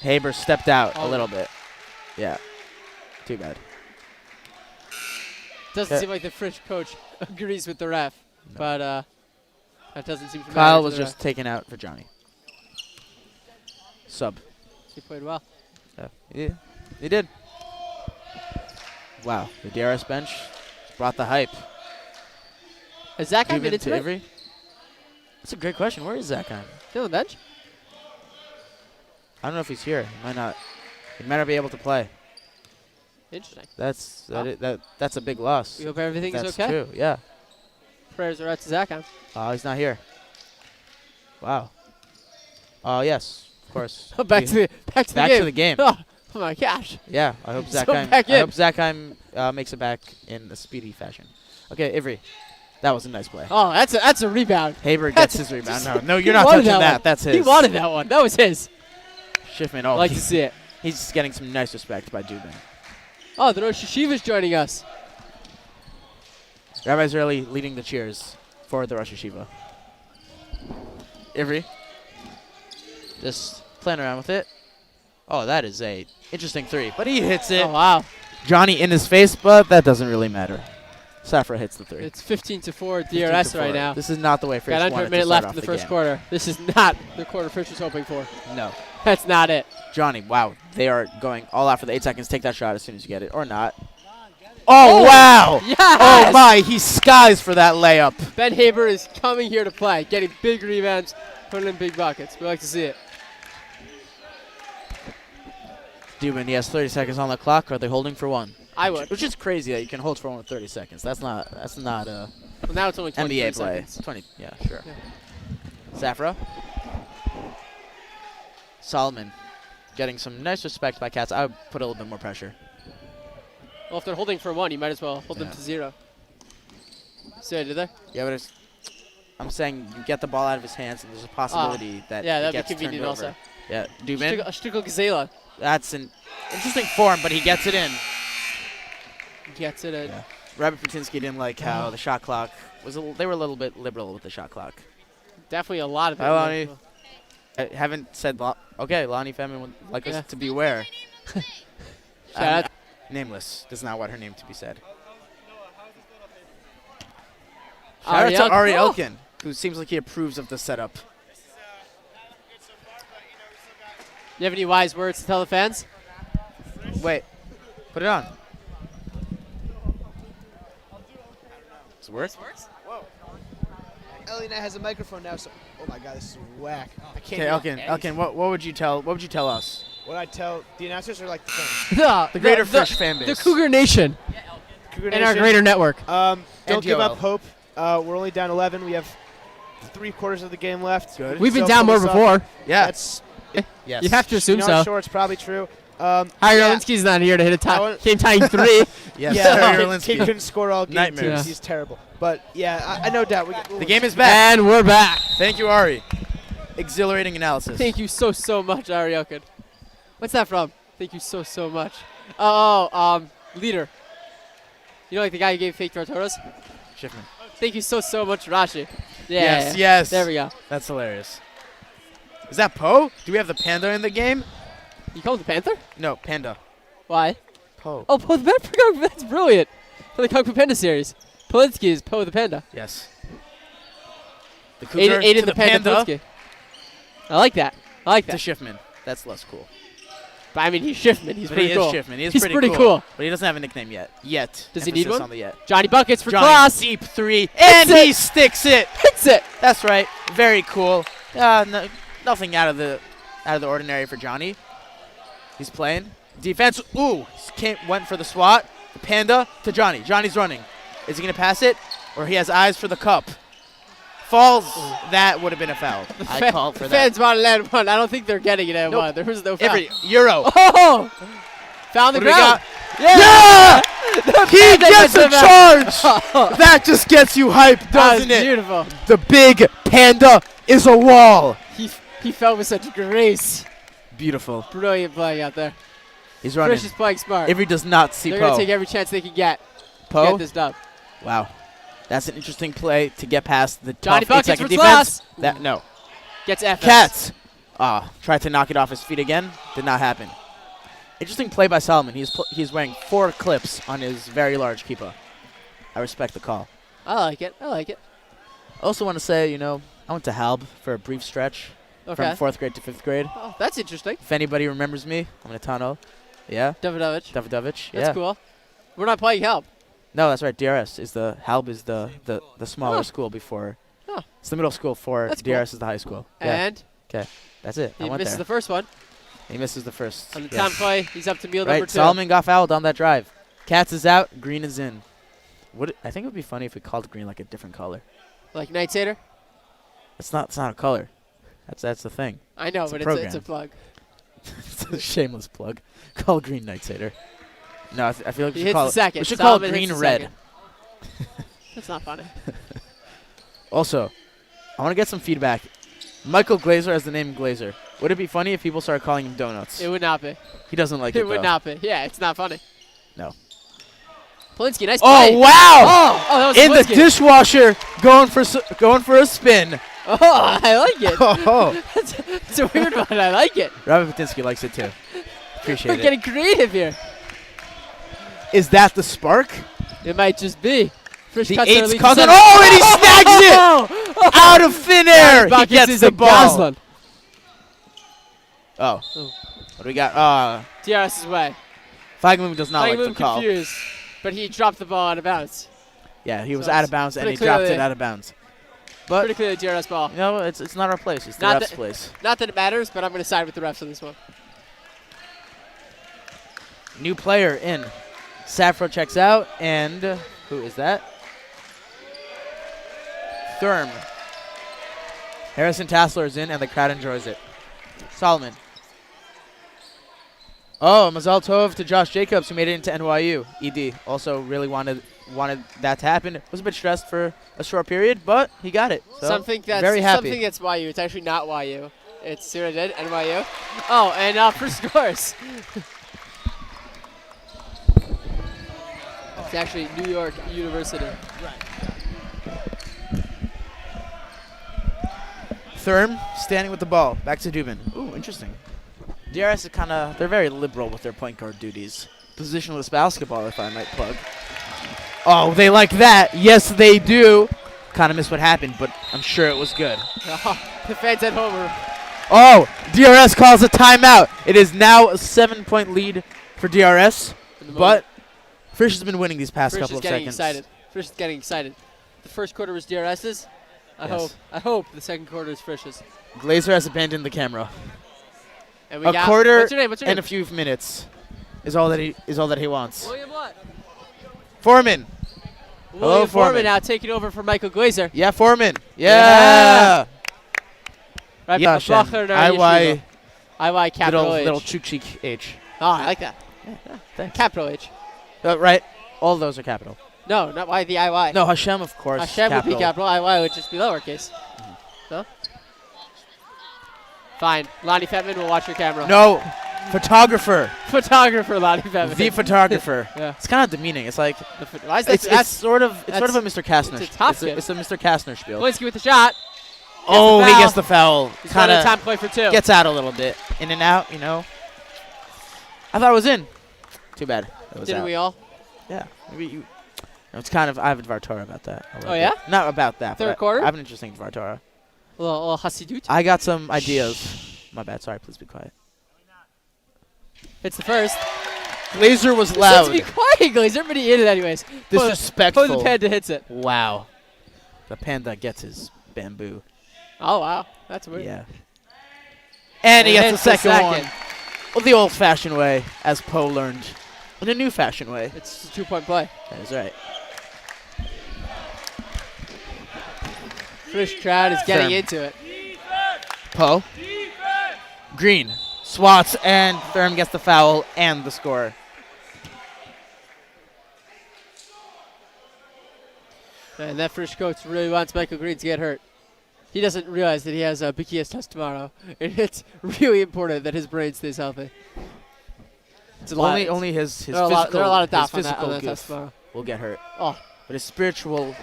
Haber stepped out a little bit. Yeah. Too bad. Doesn't seem like the Frisch coach agrees with the ref, but that doesn't seem to matter. Kyle to was the just ref. taken out for Johnny. Sub. He played well. Yeah, he did. Wow, the DRS bench brought the hype. Has Zach been Even into to it? Ivry? That's a great question. Where is Zach? Still on the bench? I don't know if he's here. He might not. He might not be able to play. Interesting. That's that's a big loss. We hope everything is That's okay. true. Yeah. Prayers are out to Zach. Oh, he's not here. Wow. Oh yes, of course. back to the game. To the game. Oh my gosh. Yeah, I hope So back in. Zachheim makes it back in a speedy fashion. Okay, Ivry. That was a nice play. Oh, that's a rebound. Haber gets his rebound. No, He you're not wanted touching that. one. That's his. He wanted that one. That was his. Schiffman. I like to see it. He's getting some nice respect by Dubin. Oh, the Rosh Hashiva's joining us. Rabbi Israeli leading the cheers for the Rosh Hashiva. Ivry. Just playing around with it. Oh, that is a interesting 3. But he hits it. Oh, wow. Johnny in his face, but that doesn't really matter. Safra hits the 3. It's 15-4 15 DRS to right 4. now. This is not the way Frisch Got wanted under a to minute start left off in the the first game. quarter. This is not the quarter Frisch was hoping for. No. That's not it. Johnny, wow. They are going all out for the 8 seconds. Take that shot as soon as you get it. Or not. Oh, wow. Yes! Oh, my. He skies for that layup. Ben Haber is coming here to play, getting big rebounds, putting in big buckets. We like to see it. Dubin, he has 30 seconds on the clock. Are they holding for 1? I would. Which is crazy that you can hold for 1 with 30 seconds. That's not Well, now it's only 20 NBA play. seconds. 20, yeah, sure. Safra. Solomon getting some nice respect by Cats. I would put a little bit more pressure. Well, if they're holding for 1, you might as well hold them to 0. So, did they? Yeah, but I'm saying you get the ball out of his hands, and there's a possibility that yeah, it that'd gets be convenient turned also. over. Yeah, Dubin. A Shtickle Gazela. That's an interesting form, but he gets it in. Gets it in. Yeah. Rabbi Putinsky didn't like how the shot clock was. They were a little bit liberal with the shot clock. Definitely a lot of it. Hi, Lonnie. I haven't said. Okay, Lonnie Femin would like us to beware. Shout out. Nameless does not want her name to be said. Ari Shout out to Ari Elkin. Elkin, who seems like he approves of the setup. You have any wise words to tell the fans? Wait, put it on. Does it work? Whoa. Ellie and I has a microphone now, so oh my god, this is whack. I can't. Okay, Elkin, what would you tell? What would you tell us? What I tell the announcers are like the fans. The greater Frisch fan base. The Cougar Nation. Cougar and our Nation. greater network. Don't And give up Joel. hope. We're only down 11. We have 3/4 of the game left. Good. We've been So down pull more this up. before. Yeah. That's Yes. You have to assume you know, so. Sure, it's probably true. Harry yeah. Olinsky's not here to hit a That game tying 3. Yes, Yeah, Harry Kid Olinsky. couldn't score all game. Nightmares. Too. He's terrible. But yeah, I no doubt. The game is back. And we're back. Thank you, Ari. Exhilarating analysis. Thank you so much, Ari Elkin. What's that from? Thank you so much. Leader. You know, like the guy who gave fake tortoras? Schiffman. Thank you so much, Rashi. Yeah. Yes, yes. There we go. That's hilarious. Is that Poe? Do we have the panda in the game? You call him the Panther? No, panda. Why? Poe. Oh, Poe the Panda. That's brilliant. For the Kung Fu Panda series. Polinsky is Poe the Panda. Yes. The cougar Aiden to the the Panda. panda Polinsky. I like that. to Schiffman. That's less cool. But I mean, he's Schiffman. He's But pretty he cool. is Schiffman. He is He's pretty cool. But he doesn't have a nickname yet. Does he need Emphasis one? on the yet. Johnny Buckets for Johnny, class. deep 3, and he sticks it. Hits it. That's right. Very cool. Nothing out of the out of the ordinary for Johnny. He's playing. Defense. Ooh. Went for the swat. The Panda to Johnny. Johnny's running. Is he going to pass it? Or he has eyes for the cup. Falls. That would have been a foul. I called for that. Fans want to land one. I don't think they're getting it at Nope. one. There was no foul. Euro. Oh! Found the ground. Yeah! He gets a charge! That just gets you hyped, doesn't it? Beautiful. The big Panda is a wall. He fell with such grace. Beautiful. Brilliant playing out there. He's running. Frisch is playing smart. Avery does not see They're Poe. going to take every chance they can get to Poe? get this dub. Wow. That's an interesting play to get past the Johnny tough Buckets 8-second for defense. Sloss. No. Gets FS. Cats. Tried to knock it off his feet again. Did not happen. Interesting play by Solomon. He's wearing 4 clips on his very large keeper. I respect the call. I like it. I like it. I also want to say, I went to Halb for a brief stretch from 4th grade to 5th grade. Oh, that's interesting. If anybody remembers me, I'm in a tunnel. Yeah. Davidovich. Yeah. That's cool. We're not playing help. No, that's right. DRS is the Halb is the smaller school before. Oh. It's the middle school for That's DRS cool. is the high school. Yeah. And Okay, that's it. I he went misses there. the first one. He misses the first. On the time play, he's up to meal Right, number 2. Solomon got fouled on that drive. Cats is out. Green is in. I think it would be funny if we called green like a different color. Like Night Satyr? It's not a color. That's the thing. I know, but it's a plug. It's a shameless plug. Call green Night Satyr. No, I feel like He we should hits call the it. second. We should call it Solomon hits green the red. second. That's not funny. Also, I want to get some feedback. Michael Glazer has the name Glazer. Would it be funny if people started calling him Donuts? It would not be. He doesn't like it. It would not be. Yeah, it's not funny. No. Polinsky, nice play. Oh wow! Oh, that was in the Polinsky. dishwasher, going for a spin. Oh, I like it. Oh. It's a weird one. I like it. Robert Patinsky likes it too. Appreciate We're it. getting creative here. Is that the spark? It might just be. Frisch The cuts their 8's lead to cousin. 7. Oh, and he snags it out of thin air. He Buckets gets is the a ball. Goslin. Oh. What do we got? DRS's way. Feigenbaum does not like the call. Confused, but he dropped the ball out of bounds. Yeah, he was So out it's of bounds and pretty he dropped clearly- it out of bounds. But Pretty clearly DRS ball. no, it's not our place. It's the Not ref's that- place. Not that it matters, but I'm going to side with the refs on this one. New player in. Safro checks out, and who is that? Thurm. Harrison Tassler is in, and the crowd enjoys it. Solomon. Oh, Mazal Tov to Josh Jacobs, who made it into NYU. ED also really wanted that to happen. Was a bit stressed for a short period, but he got it. So Something very happy. Something that's YU. It's actually not YU. It's see what I did? NYU. Oh, and for scores. It's actually New York University. Thurm standing with the ball. Back to Dubin. Ooh, interesting. DRS is they're very liberal with their point guard duties. Positionless basketball, if I might plug. Oh, they like that. Yes, they do. Kind of missed what happened, but I'm sure it was good. The fans at home are Oh, DRS calls a timeout. It is now a 7-point lead for DRS, but Frisch has been winning these past couple of seconds. Excited. Frisch is getting excited. The first quarter was DRS's. Yes. I hope the second quarter is Frisch's. Glazer has abandoned the camera. And we A got, quarter what's your name? What's your and name? a few minutes is all that he wants. William what? Foreman. Hello, William Foreman Foreman. now taking over for Michael Glazer. Yeah, Foreman. Yeah. Right, Yeah, Bacher Shem. and IY. IY capital H. Little Chuk-Chik H. Oh, I like that. Yeah, thanks. Capital H. Right. All of those are capital. No, not Y, the IY. No, Hashem, of course. Hashem would be capital, IY would just be lowercase. No? Fine. Lonnie Fettman will watch your camera. No. Photographer. Photographer Lonnie Fettman. The photographer. Yeah. It's kind of demeaning. It's like Why is that? it's sort of a Mr. Kastner. It's a top It's a Mr. Kastner spiel. Polinsky with the shot. Oh, he gets the foul. He's got a Kinda time play for 2. Gets out a little bit. In and out, I thought it was in. Too bad. It was Didn't out. we all? Yeah. It's kind of, I have a Dvartora about that. a little Oh, yeah? bit. Not about that. Third but quarter? I have an interesting Dvartora. A little Hasidut. I got some ideas. My bad. Sorry. Please be quiet. It's the first. Glazer was You said loud. to be quiet, Glazer, but he hit it anyways. Disrespectful. The Panda hits it. Wow. The Panda gets his bamboo. Oh, wow. That's weird. Yeah. And he gets the hits second one. Well, the old-fashioned way, as Poe learned. In a new-fashioned way. It's a 2-point play. That is right. Frisch crowd is getting Firm. into it. Poe. Green swats, and Thurm gets the foul and the score. And that Frisch coach really wants Michael Green to get hurt. He doesn't realize that he has a BKS test tomorrow, and it's really important that his brain stays healthy. It's a lot. Only his there are physical, a lot of his doubts on physical that test goof tomorrow. will get hurt. Oh. But his spiritual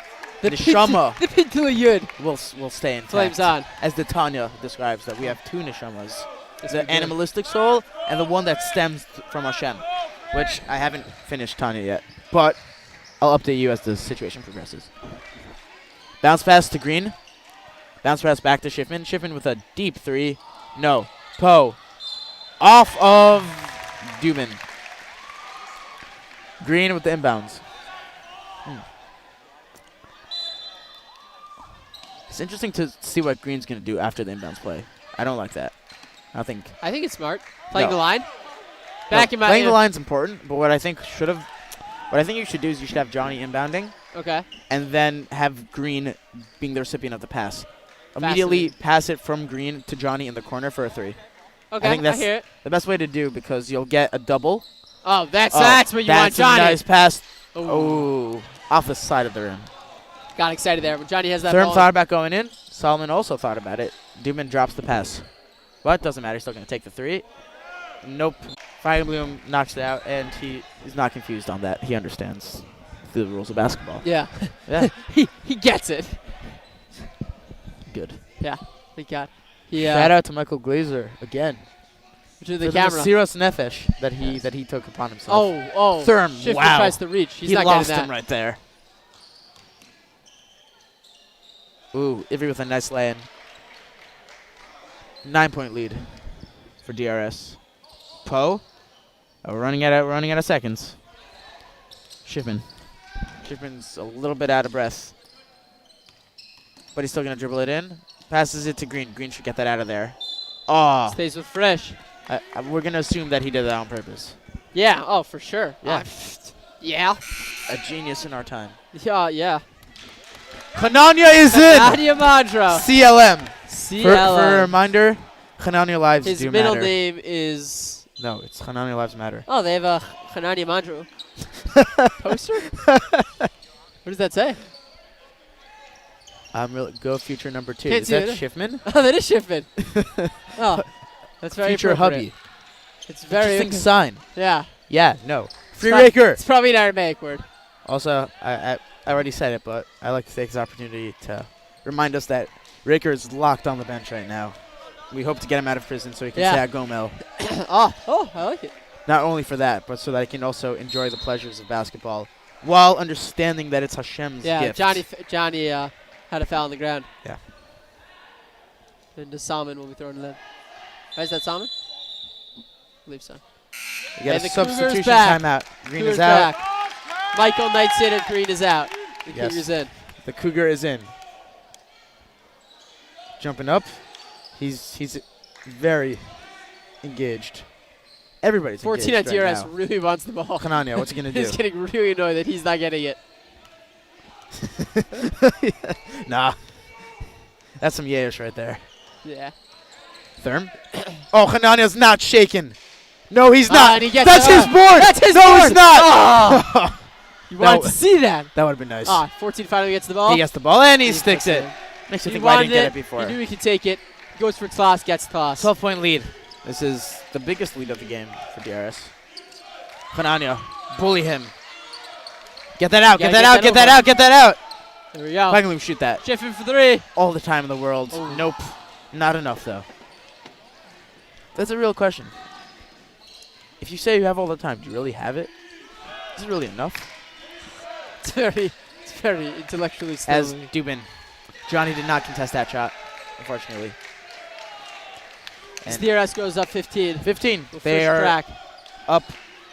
The neshama Pintula Yud will stay intact. flames on. As the Tanya describes, that we have two neshamas. The animalistic soul and the one that stems from Hashem, which I haven't finished Tanya yet. But I'll update you as the situation progresses. Bounce pass to Green. Bounce pass back to Schiffman. Schiffman with a deep three. No. Poe. Off of Dubin. Green with the inbounds. It's interesting to see what Green's going to do after the inbounds play. I don't like that. I think it's smart. Playing No. the line. Back him out. Playing the line's important, but what I think you should do is you should have Johnny inbounding. Okay. And then have Green being the recipient of the pass. Immediately pass it from Green to Johnny in the corner for a three. Okay, I think that's I hear it. the best way to do, because you'll get a double. Oh, that's what you want, Johnny. That's a nice pass. Ooh. Oh, off the side of the rim. Got excited there, but Johnny has that Thurm ball. thought about going in. Solomon also thought about it. Dubin drops the pass. But doesn't matter. He's still going to take the three. Nope. Feigenblum knocks it out, and he is not confused on that. He understands the rules of basketball. Yeah. Yeah. he gets it. Good. Yeah. Thank God. Yeah. Shout out to Michael Glazer again. To the for camera. The Mesiras Nefesh that he took upon himself. Oh. Thurm, Schiffman wow. tries to reach. He's he not lost getting that. him right there. Ooh, Ivry with a nice lay-in. 9-point lead for DRS. Poe, running out of seconds. Schiffman. Schiffman's a little bit out of breath, but he's still gonna dribble it in. Passes it to Green. Green should get that out of there. Oh, Stays with Frisch. we're gonna assume that he did that on purpose. Yeah. Oh, for sure. Yeah. Yeah. A genius in our time. Yeah. Hanania is in. Nadia Madro. CLM. CLM. For a reminder, Hanania lives His do middle matter. name is. No, it's Hanania lives matter. Oh, they have a Hanania Madro poster. What does that say? Go future number 2. Can't Is see that it. Schiffman? Oh, that is Schiffman. Oh, that's very Future appropriate. hubby. It's very Interesting sign. Yeah. Yeah, no. Free It's Raker. It's probably an Aramaic word. Also, I already said it, but I like to take this opportunity to remind us that Raker is locked on the bench right now. We hope to get him out of prison so he can stay at Gomel. Oh, I like it. Not only for that, but so that he can also enjoy the pleasures of basketball while understanding that it's Hashem's gift. Johnny had a foul on the ground. Yeah. And the Salmon will be thrown in. Is that Salmon? I believe so. We got And a the Cougars substitution back. timeout. Green Cougars is out. back. Michael Knight's in and Green is out. The Yes. Cougars in. The Cougar is in. Jumping up. He's very engaged. Everybody's 14 at engaged right DRS now. really wants the ball. Hanania, what's he going to do? He's getting really annoyed that he's not getting it. Nah. That's some yayish right there. Yeah. Therm. Oh, Hanania's not shaking. No, he's not. And he gets That's it. his board. That's his no, board. he's not. Oh. You wanted to see that. That would have been nice. 14 finally gets the ball. He gets the ball and he sticks it. Makes you He think why I wanted didn't get it before. He knew he could take it. Goes for toss, gets toss. 12-point lead. This is the biggest lead of the game for DRS. Hanania, bully him. Get that out, get that out, get that out, get that out. There we go. Finally, shoot that. Schiffman for 3. All the time in the world. Oh. Nope. Not enough, though. That's a real question. If you say you have all the time, do you really have it? Is it really enough? It's very intellectually As stimulating. Dubin. Johnny did not contest that shot, unfortunately. As DRS goes up 15. 15. Will They Frisch are crack. up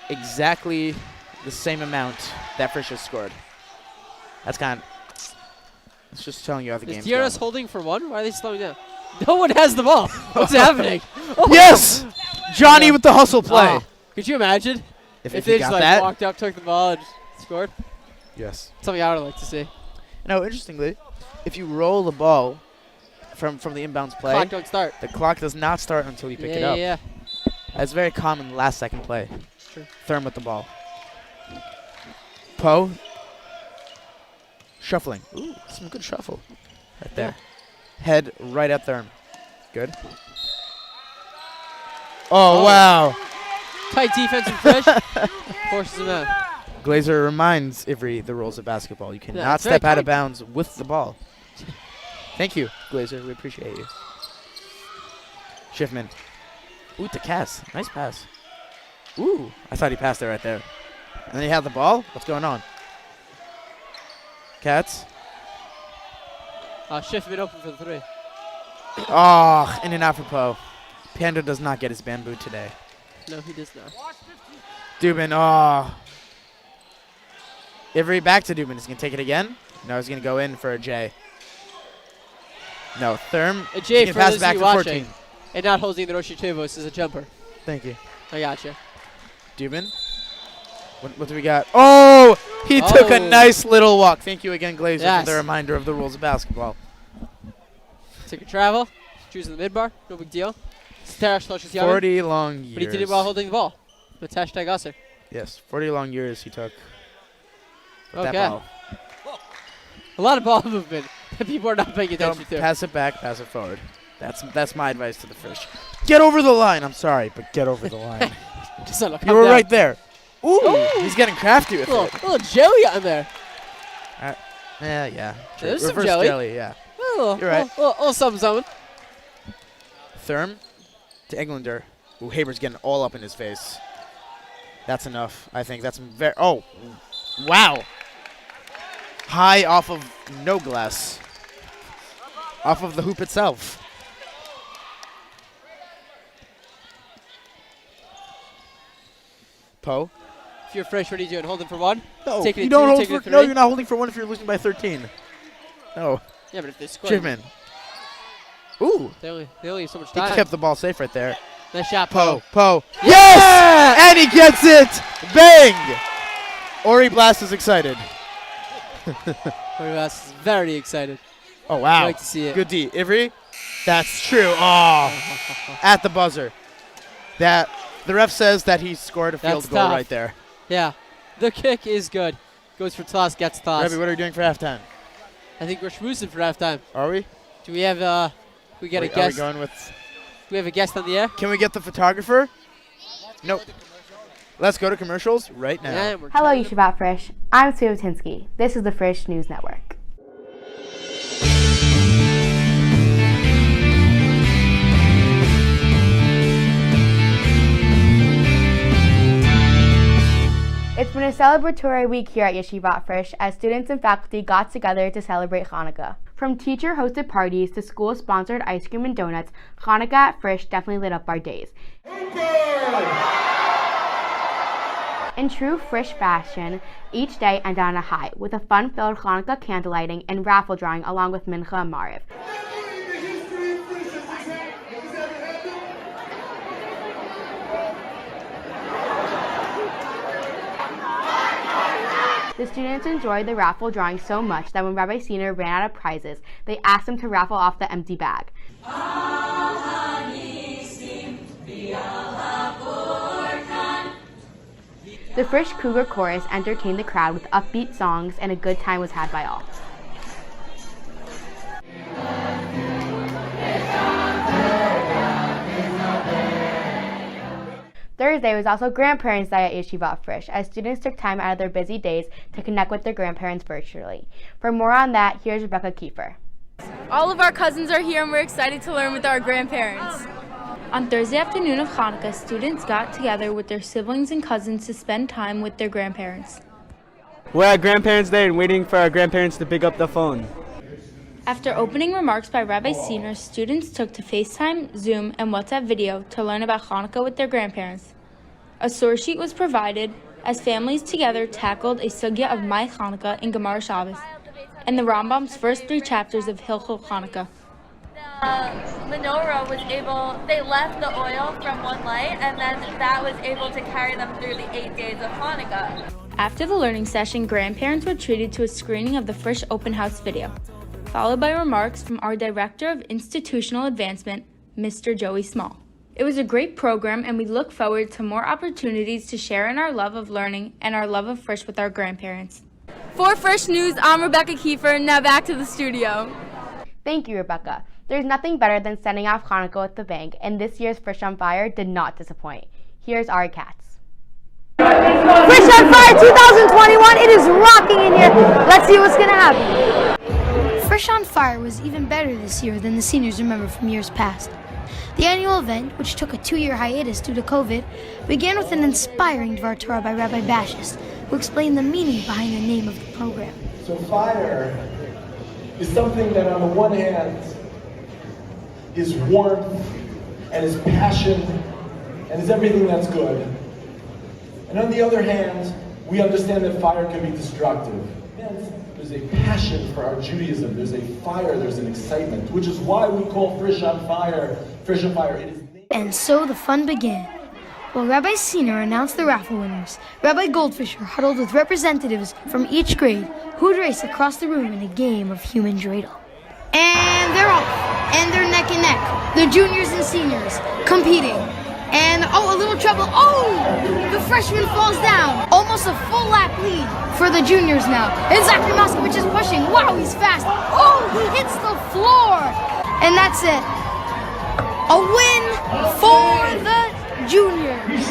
exactly the same amount that Frisch has scored. That's kind of... It's just telling you how the game's Is DRS going. holding for 1? Why are they slowing down? No one has the ball. What's happening? Oh, Yes! Johnny with the hustle play. Oh, could you imagine If they he just got like that? walked up, took the ball, and just scored? Yes. Something I would like to see. No, interestingly, if you roll the ball from the inbounds play, Clock don't start. the clock does not start until you pick it up. Yeah. That's very common last second play. True. Therm with the ball. Poe. Shuffling. Ooh, some good shuffle. Right there. Head right at Therm. Good. Oh, wow. Tight defense from Frisch. Forces him out. Glazer reminds Ivry the rules of basketball. You cannot that's step very out of kind. bounds with the ball. Thank you, Glazer. We appreciate you. Schiffman. Ooh, to Cass. Nice pass. Ooh, I thought he passed it right there. And then he had the ball. What's going on? Cats. Schiffman open for the three. Oh, in and out for Poe. Panda does not get his bamboo today. No, he does not. Dubin, oh. Ivry back to Dubin. Is he going to take it again? No, he's going to go in for a J. No, Therm. A J he's for gonna pass those it back of to you 14. watching. And not holding the Roshitevos as a jumper. Thank you. I gotcha. Dubin. What do we got? Oh, he took a nice little walk. Thank you again, Glazer, Yes. for the reminder of the rules of basketball. Took a travel. Choosing the midbar. No big deal. 40 long years. But he did it while holding the ball. That's hashtag Usser. Yes, 40 long years he took with Okay. that ball. A lot of ball movement that people are not paying attention Don't to. pass it back, pass it forward. That's my advice to the Frisch. Get over the line. I'm sorry, but get over the line. Just let him You come were down. right there. Ooh, he's getting crafty with it. Little jelly on there. Yeah. True. There's some Reverse jelly. yeah. You're right. Little something. Therm to Englander. Ooh, Haber's getting all up in his face. That's enough. I think that's very. Oh, wow. High off of no glass. Off of the hoop itself. Poe. If you're Frisch, what are you doing? Holding for one? No, Taking you it don't two, hold taking for. it three? No, you're not holding for one if you're losing by 13. No. Yeah, but if they score. Chipman. Ooh. They only have so much He time. kept the ball safe right there. Nice shot, Poe. Poe. Yes! And he gets it! Bang! Ori Blast is excited. Is very excited. Oh, wow. I like to see it. Good D. Ivry? That's true. Oh. At the buzzer. The ref says that he scored a field That's goal tough. right there. Yeah. The kick is good. Goes for toss, gets toss. Rebby, what are we doing for halftime? I think we're schmoozing for halftime. Are we? Do we have we get a Are we guest? going with... Do we have a guest on the air? Can we get the photographer? Nope. Let's go to commercials right now. Yeah, we're Hello, Yeshivat Frisch. I'm Sue Tinsky. This is the Frisch News Network. It's been a celebratory week here at Yeshivat Frisch as students and faculty got together to celebrate Hanukkah. From teacher-hosted parties to school-sponsored ice cream and donuts, Hanukkah at Frisch definitely lit up our days. In true Frisch fashion, each day ended on a high, with a fun-filled Hanukkah candlelighting and raffle drawing along with Mincha and Mariv. The students enjoyed the raffle drawing so much that when Rabbi Senior ran out of prizes, they asked him to raffle off the empty bag. The Frisch Cougar chorus entertained the crowd with upbeat songs, and a good time was had by all. Thursday was also Grandparents' Day at Yeshivat Frisch, as students took time out of their busy days to connect with their grandparents virtually. For more on that, here's Rebecca Kiefer. All of our cousins are here and we're excited to learn with our grandparents. On Thursday afternoon of Hanukkah, students got together with their siblings and cousins to spend time with their grandparents. We're at Grandparents' Day and waiting for our grandparents to pick up the phone. After opening remarks by Rabbi Senior, students took to FaceTime, Zoom, and WhatsApp video to learn about Hanukkah with their grandparents. A source sheet was provided as families together tackled a sugya of My Hanukkah in Gemara Shabbos and the Rambam's first 3 chapters of Hilchot Hanukkah. menorah was able, they left the oil from one light, and then that was able to carry them through the 8 days of Hanukkah. After the learning session, grandparents were treated to a screening of the Frisch open house video, followed by remarks from our Director of Institutional Advancement, Mr. Joey Small. It was a great program, and we look forward to more opportunities to share in our love of learning and our love of Frisch with our grandparents. For Frisch News, I'm Rebecca Kiefer. Now back to the studio. Thank you, Rebecca. There's nothing better than sending off Hanukkah with the bang, and this year's Frisch on Fire did not disappoint. Here's Ari Katz. Frisch on Fire 2021, it is rocking in here. Let's see what's going to happen. Frisch on Fire was even better this year than the seniors remember from years past. The annual event, which took a 2-year hiatus due to COVID, began with an inspiring Dvar Torah by Rabbi Bashis, who explained the meaning behind the name of the program. So fire is something that on the one hand is warmth and is passion and is everything that's good. And on the other hand, we understand that fire can be destructive. There's a passion for our Judaism, there's a fire, there's an excitement, which is why we call Frisch on Fire, Frisch on Fire. It is. And so the fun began. While Rabbi Senior announced the raffle winners, Rabbi Goldfisher huddled with representatives from each grade who'd race across the room in a game of human dreidel. And they're off, and they're neck and neck, the juniors and seniors competing. And a little trouble. The freshman falls down. Almost a full lap lead for the juniors now. And Zachary Moskowitz is pushing. Wow, he's fast. He hits the floor. And that's it. A win for the juniors.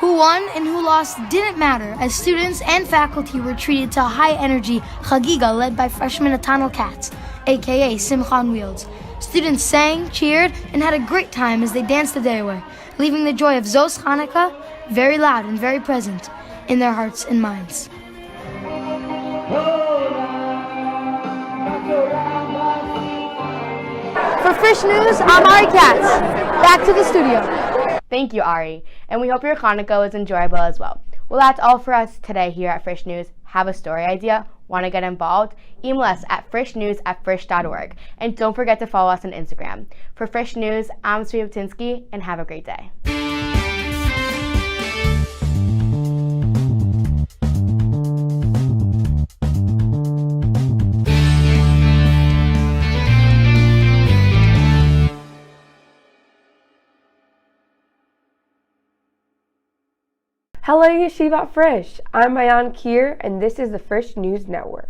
Who won and who lost didn't matter, as students and faculty were treated to a high-energy chagiga led by freshman Untitled Cats, aka Simcha on Wheels. Students sang, cheered, and had a great time as they danced the day away, leaving the joy of Zos Hanukkah very loud and very present in their hearts and minds. For Frisch News, I'm Ari Katz. Back to the studio. Thank you, Ari, and we hope your Hanukkah was enjoyable as well. Well, that's all for us today here at Frisch News. Have a story idea? Want to get involved? Email us at frischnews@frisch.org. And don't forget to follow us on Instagram. For Frisch News, I'm Sri Batinsky, and have a great day. Hello Yeshiva Frisch, I'm Mayan Kier and this is the Frisch News Network.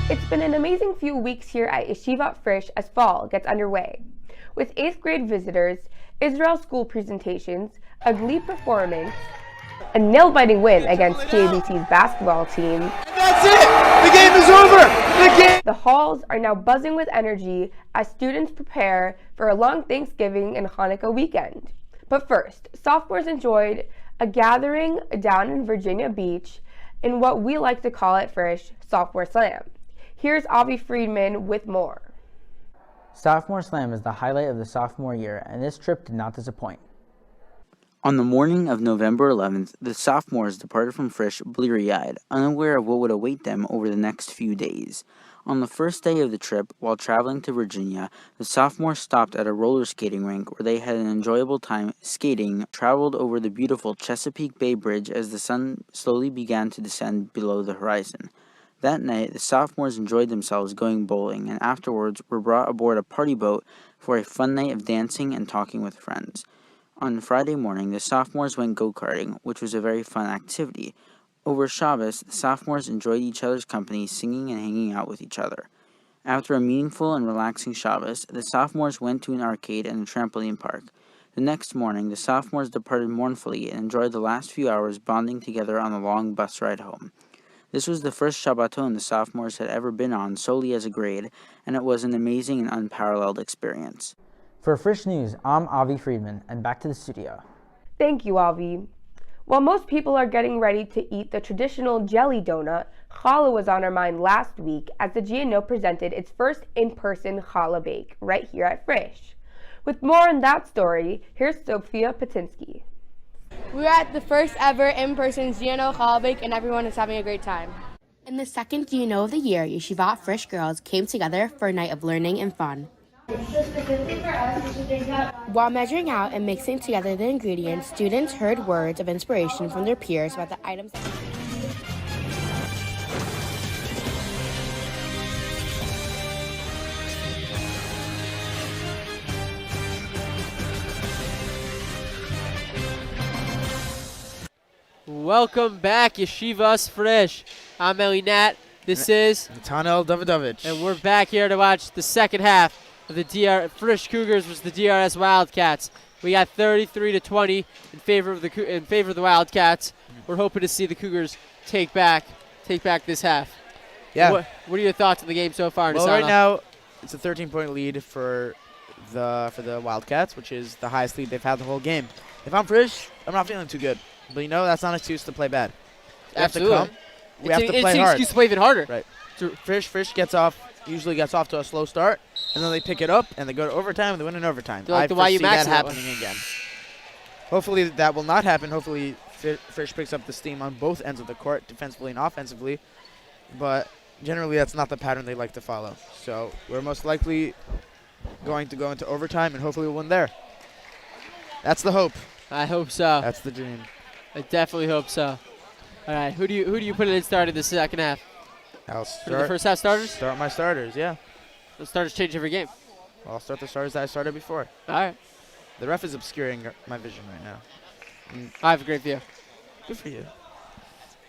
It's been an amazing few weeks here at Yeshiva Frisch as fall gets underway. With 8th grade visitors, Israel school presentations, a glee performance, a nail-biting win against KABC's basketball team. That's it! The game is over! The halls are now buzzing with energy as students prepare for a long Thanksgiving and Hanukkah weekend. But first, sophomores enjoyed a gathering down in Virginia Beach in what we like to call at Frisch, Sophomore Slam. Here's Avi Friedman with more. Sophomore Slam is the highlight of the sophomore year, and this trip did not disappoint. On the morning of November 11th, the sophomores departed from Frisch bleary-eyed, unaware of what would await them over the next few days. On the first day of the trip, while traveling to Virginia, the sophomores stopped at a roller skating rink where they had an enjoyable time skating, traveled over the beautiful Chesapeake Bay Bridge as the sun slowly began to descend below the horizon. That night, the sophomores enjoyed themselves going bowling, and afterwards were brought aboard a party boat for a fun night of dancing and talking with friends. On Friday morning, the sophomores went go-karting, which was a very fun activity. Over Shabbos, the sophomores enjoyed each other's company, singing and hanging out with each other. After a meaningful and relaxing Shabbos, the sophomores went to an arcade and a trampoline park. The next morning, the sophomores departed mournfully and enjoyed the last few hours bonding together on a long bus ride home. This was the first Shabbaton the sophomores had ever been on solely as a grade, and it was an amazing and unparalleled experience. For Frisch News, I'm Avi Friedman, and back to the studio. Thank you, Avi. While most people are getting ready to eat the traditional jelly donut, challah was on our mind last week as the GNO presented its first in-person challah bake right here at Frisch. With more on that story, here's Sophia Patinsky. We're at the first ever in-person GNO Chalabik, and everyone is having a great time. In the second GNO of the year, Yeshivat Frisch girls came together for a night of learning and fun. While measuring out and mixing together the ingredients, students heard words of inspiration from their peers about the items. Welcome back, Yeshivas Frisch. I'm Elinat. This is Tanel Davidovich. And we're back here to watch the second half of the Frisch Cougars versus the DRS Wildcats. We got 33-20 in favor of the Wildcats. We're hoping to see the Cougars take back this half. Yeah. What are your thoughts on the game so far, Well, Nisana? right now it's a 13-point lead for the Wildcats, which is the highest lead they've had the whole game. If I'm Frisch, I'm not feeling too good. But you know, that's not an excuse to play bad. We Absolutely. have to come. We have to play it's an hard. excuse to play even harder. Right. So Frisch usually gets off to a slow start, and then they pick it up, and they go to overtime, and they win in overtime. They're like I the foresee YU Max that happening again. Hopefully that will not happen. Hopefully Frisch picks up the steam on both ends of the court, defensively and offensively. But generally, that's not the pattern they like to follow. So we're most likely going to go into overtime, and hopefully we'll win there. That's the hope. I hope so. That's the dream. I definitely hope so. All right, who do you put in start in the second half? I'll For the first half starters? Start my starters, yeah. The starters change every game. I'll start the starters that I started before. All right. The ref is obscuring my vision right now. I have a great view. Good for you.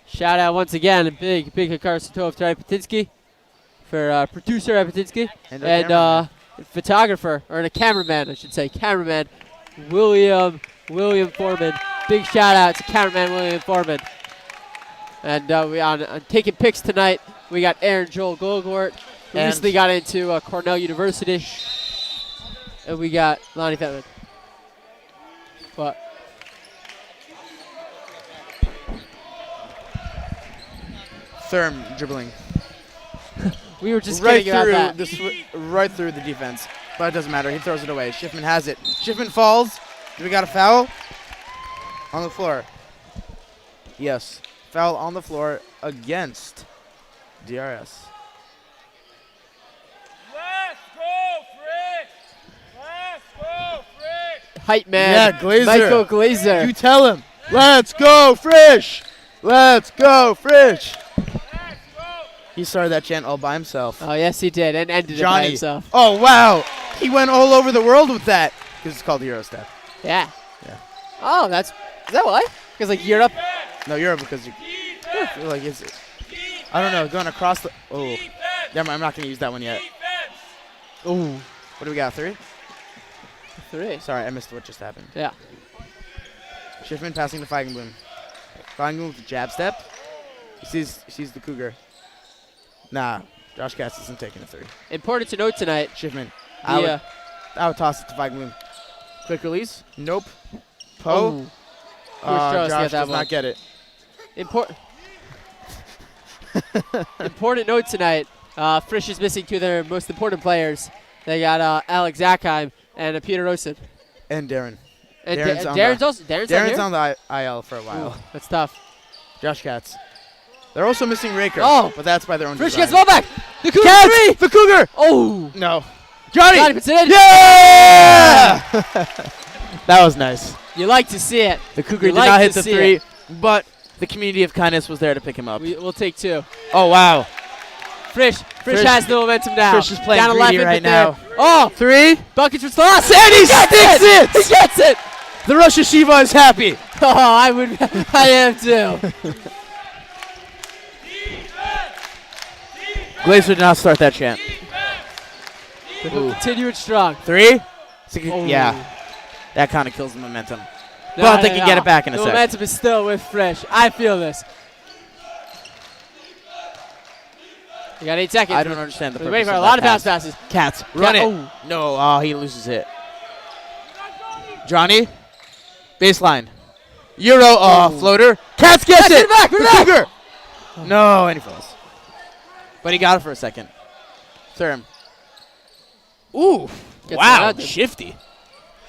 Shout out once again, a big Hakar Satov to Patinsky for producer Patinsky and photographer, or a cameraman, I should say, William Foreman. Big shout out to cameraman William Foreman. And we on taking pics tonight, we got Aaron Joel Goldgort, who recently got into Cornell University. And we got Lonnie Fettman. What? Therm dribbling. We were just kidding about that. Right through the defense. But it doesn't matter. He throws it away. Schiffman has it. Schiffman falls. Do we got a foul? On the floor. Yes. Foul on the floor against DRS. Let's go, Frisch! Let's go, Frisch! Hype man. Yeah, Glazer. Michael Glazer. You tell him. Let's go, Frisch! Let's go, Frisch! He started that chant all by himself. Oh, yes, he did, and ended it by himself. Oh, wow. He went all over the world with that. Because it's called Eurostep. Yeah. Yeah. Oh, is that why? Because, like, Europe? No, Europe because you feel like it's, I don't know, going across the, oh. Never mind, I'm not going to use that one yet. Ooh. What do we got, 3? 3. Sorry, I missed what just happened. Yeah. Schiffman passing to Feigenblum. Feigenblum with the jab step. He sees the Cougar. Nah, Josh Katz isn't taking a 3. Important to note tonight. Schiffman. I would toss it to Feigenblum. Quick release. Nope. Poe. Josh does not get it. Important note tonight. Frisch is missing 2 of their most important players. They got Alex Zackheim and Peter Rosen. And Darren. And Darren's on the IL for a while. Ooh, that's tough. Josh Katz. They're also missing Raker. Oh, but that's by their own Frisch design. gets the ball back. The Cougar Katz, 3. The Cougar. Oh. No. Johnny puts it in. Yeah! That was nice. You like to see it. The Cougar did not hit the 3, but the community of kindness was there to pick him up. We'll take 2. Oh, wow. Frisch has the momentum now. Frisch is playing down greedy 11 right now. Oh, 3. Buckets for Sloss. And he sticks it! He gets it! The Rosh Yeshiva is happy. Oh, I am too. Glazer did not start that chant. We'll continue it strong. 3? Oh. Yeah. That kind of kills the momentum. But they can get it back in a second. second. The momentum is still with Frisch. I feel this. You got 8 seconds. I don't understand the purpose waiting for of a lot of pass. passes. Cats, run it. Oh. No, he loses it. Johnny, baseline. Euro, floater. Cats gets it. Put it back. No, and he falls. But he got it for a second. Therm. Ooh, wow, shifty.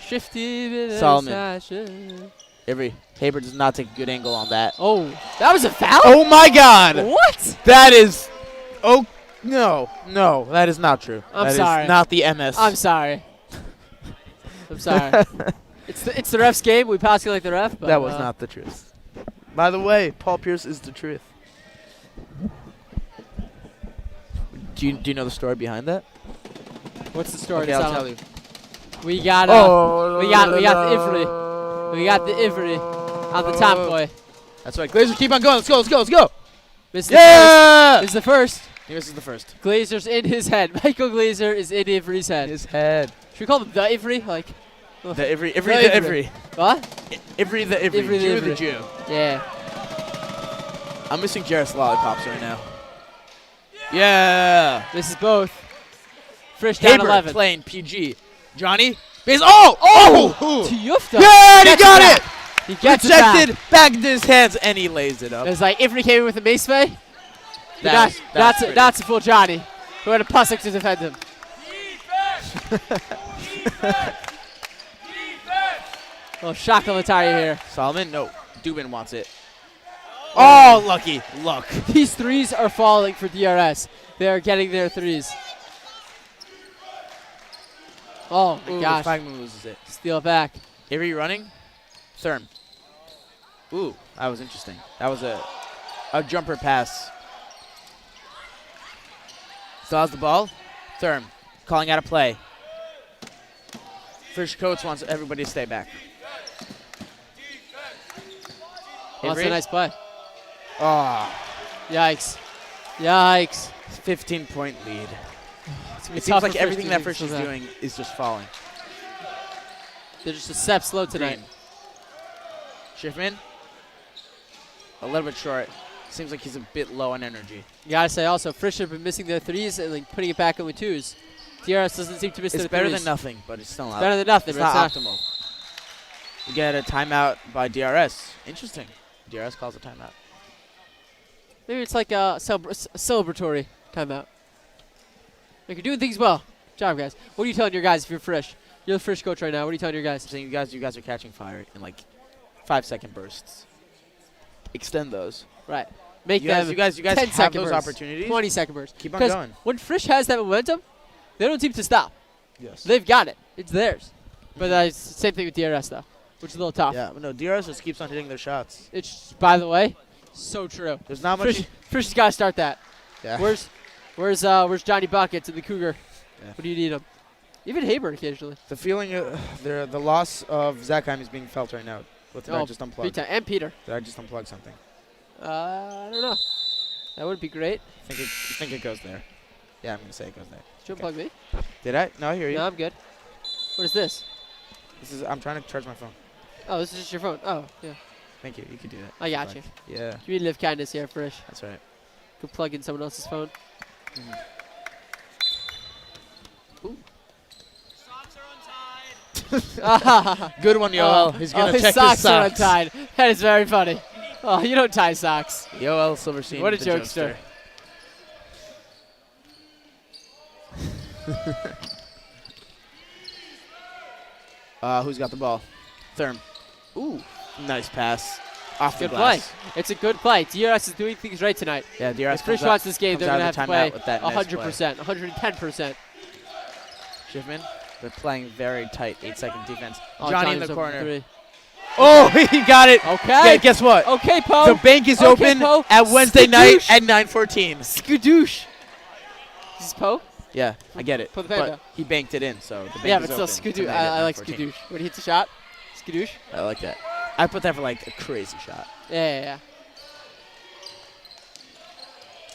Shifty Solomon. session. Avery Haber does not take a good angle on that. Oh, that was a foul? Oh my God! What? That is. Oh no, that is not true. I'm sorry. That is not the MS. I'm sorry. I'm sorry. It's the ref's game. We pass you like the ref. But, that was not the truth. By the way, Paul Pierce is the truth. Do you know the story behind that? What's the story? Okay, I'll tell you. We got the Ivry. We got the Ivry on the top boy. That's right. Glazer, keep on going. Let's go. Missed Yeah! This is the first. He misses the first. Glazer's in his head. Michael Glazer is in Ivry's head. His head. Should we call him the Ivry? Like the Ivry. The Ivry. What? Ivry the Ivry. Ivry Jew the the Jew. Yeah. I'm missing Jarrett's lollipops right now. Yeah. This is both. Frisch down Haber 11. playing PG. Johnny. Base. Oh! To Yufta. Yeah, he got it. He gets Rejected. Back into his hands, and he lays it up. It was like Ivry came in with a mace fay. That's That's a full Johnny. Who had a Pussock to defend him. Oh, Shakalatari here. Solomon, no. Dubin wants it. Oh, lucky. Luck. These threes are falling for DRS. They are getting their threes. Oh, my gosh. Fagman loses it. Steal it back. Avery running. Therm. Ooh, that was interesting. That was a jumper pass. Still has the ball. Therm calling out a play. Frisch coach wants everybody to stay back. Oh, that's a nice play. Oh. Yikes. Yikes. 15-point lead. It tough seems like for everything Frisch that to Frisch is do that. doing is just falling. They're just a step slow tonight. Schiffman. A little bit short. Seems like he's a bit low on energy. You gotta say also, Frisch have been missing their threes and like putting it back in with twos. DRS doesn't seem to miss their It's better threes. than nothing, but it's still not. Better than nothing, It's but not it's optimal. We get a timeout by DRS. Interesting. DRS calls a timeout. Maybe it's like a celebratory timeout. Like you're doing things well. Good job, guys. What are you telling your guys if you're Frisch? You're the Frisch coach right now. What are you telling your guys? I'm saying you guys are catching fire in like 5-second bursts. Extend those. Right. Make You them guys 10 have second those bursts, opportunities. 20-second bursts. Keep on 'Cause going. when Frisch has that momentum, they don't seem to stop. Yes. They've got it. It's theirs. But it's the same thing with DRS, though, which is a little tough. Yeah, but no, DRS just keeps on hitting their shots. It's, by the way, so true. There's not much. Frisch has got to start that. Yeah. Where's Johnny Buckets in the Cougar? Yeah. What do you need him? Even Haber occasionally. The feeling, the loss of Zachheim is being felt right now. Did I just unplug? Big time. And Peter. Did I just unplug something? I don't know. That would be great. I think it goes there. Yeah, I'm gonna say it goes there. Did you unplug me? Did I? No, I hear you. No, I'm good. What is this? I'm trying to charge my phone. Oh, this is just your phone. Oh, yeah. Thank you. You can do that. I got you. Yeah. Community of kindness here, Frisch. That's right. Could plug in someone else's phone. Ooh. Good one, Yoel. He's gonna check his socks. Are untied. That is very funny. Oh, you don't tie socks. Yoel Silverstein. What a the jokester. Who's got the ball? Therm. Ooh, nice pass. Off the Good play. glass. It's a good play. DRS is doing things right tonight. Yeah, DRS If Frisch comes out- wants this game, comes they're out going of to have the to timeout play with that nice 100%, 110%. Schiffman. They're playing very tight 8-second defense. Oh, Johnny in Johnny's the open corner. three. Oh, he got it. Okay. Yeah, guess what? Okay, Poe. The bank is Okay, open Poe. at Wednesday night Skadoosh. at 9:14. Skadoosh. This is Poe? Yeah, I get it. For the but Panda. he banked it in, so the bank Yeah, is but still, open skadoosh. tonight at I like 9:14. skadoosh. When he hits a shot, skadoosh. I like that. I put that for like a crazy shot. Yeah.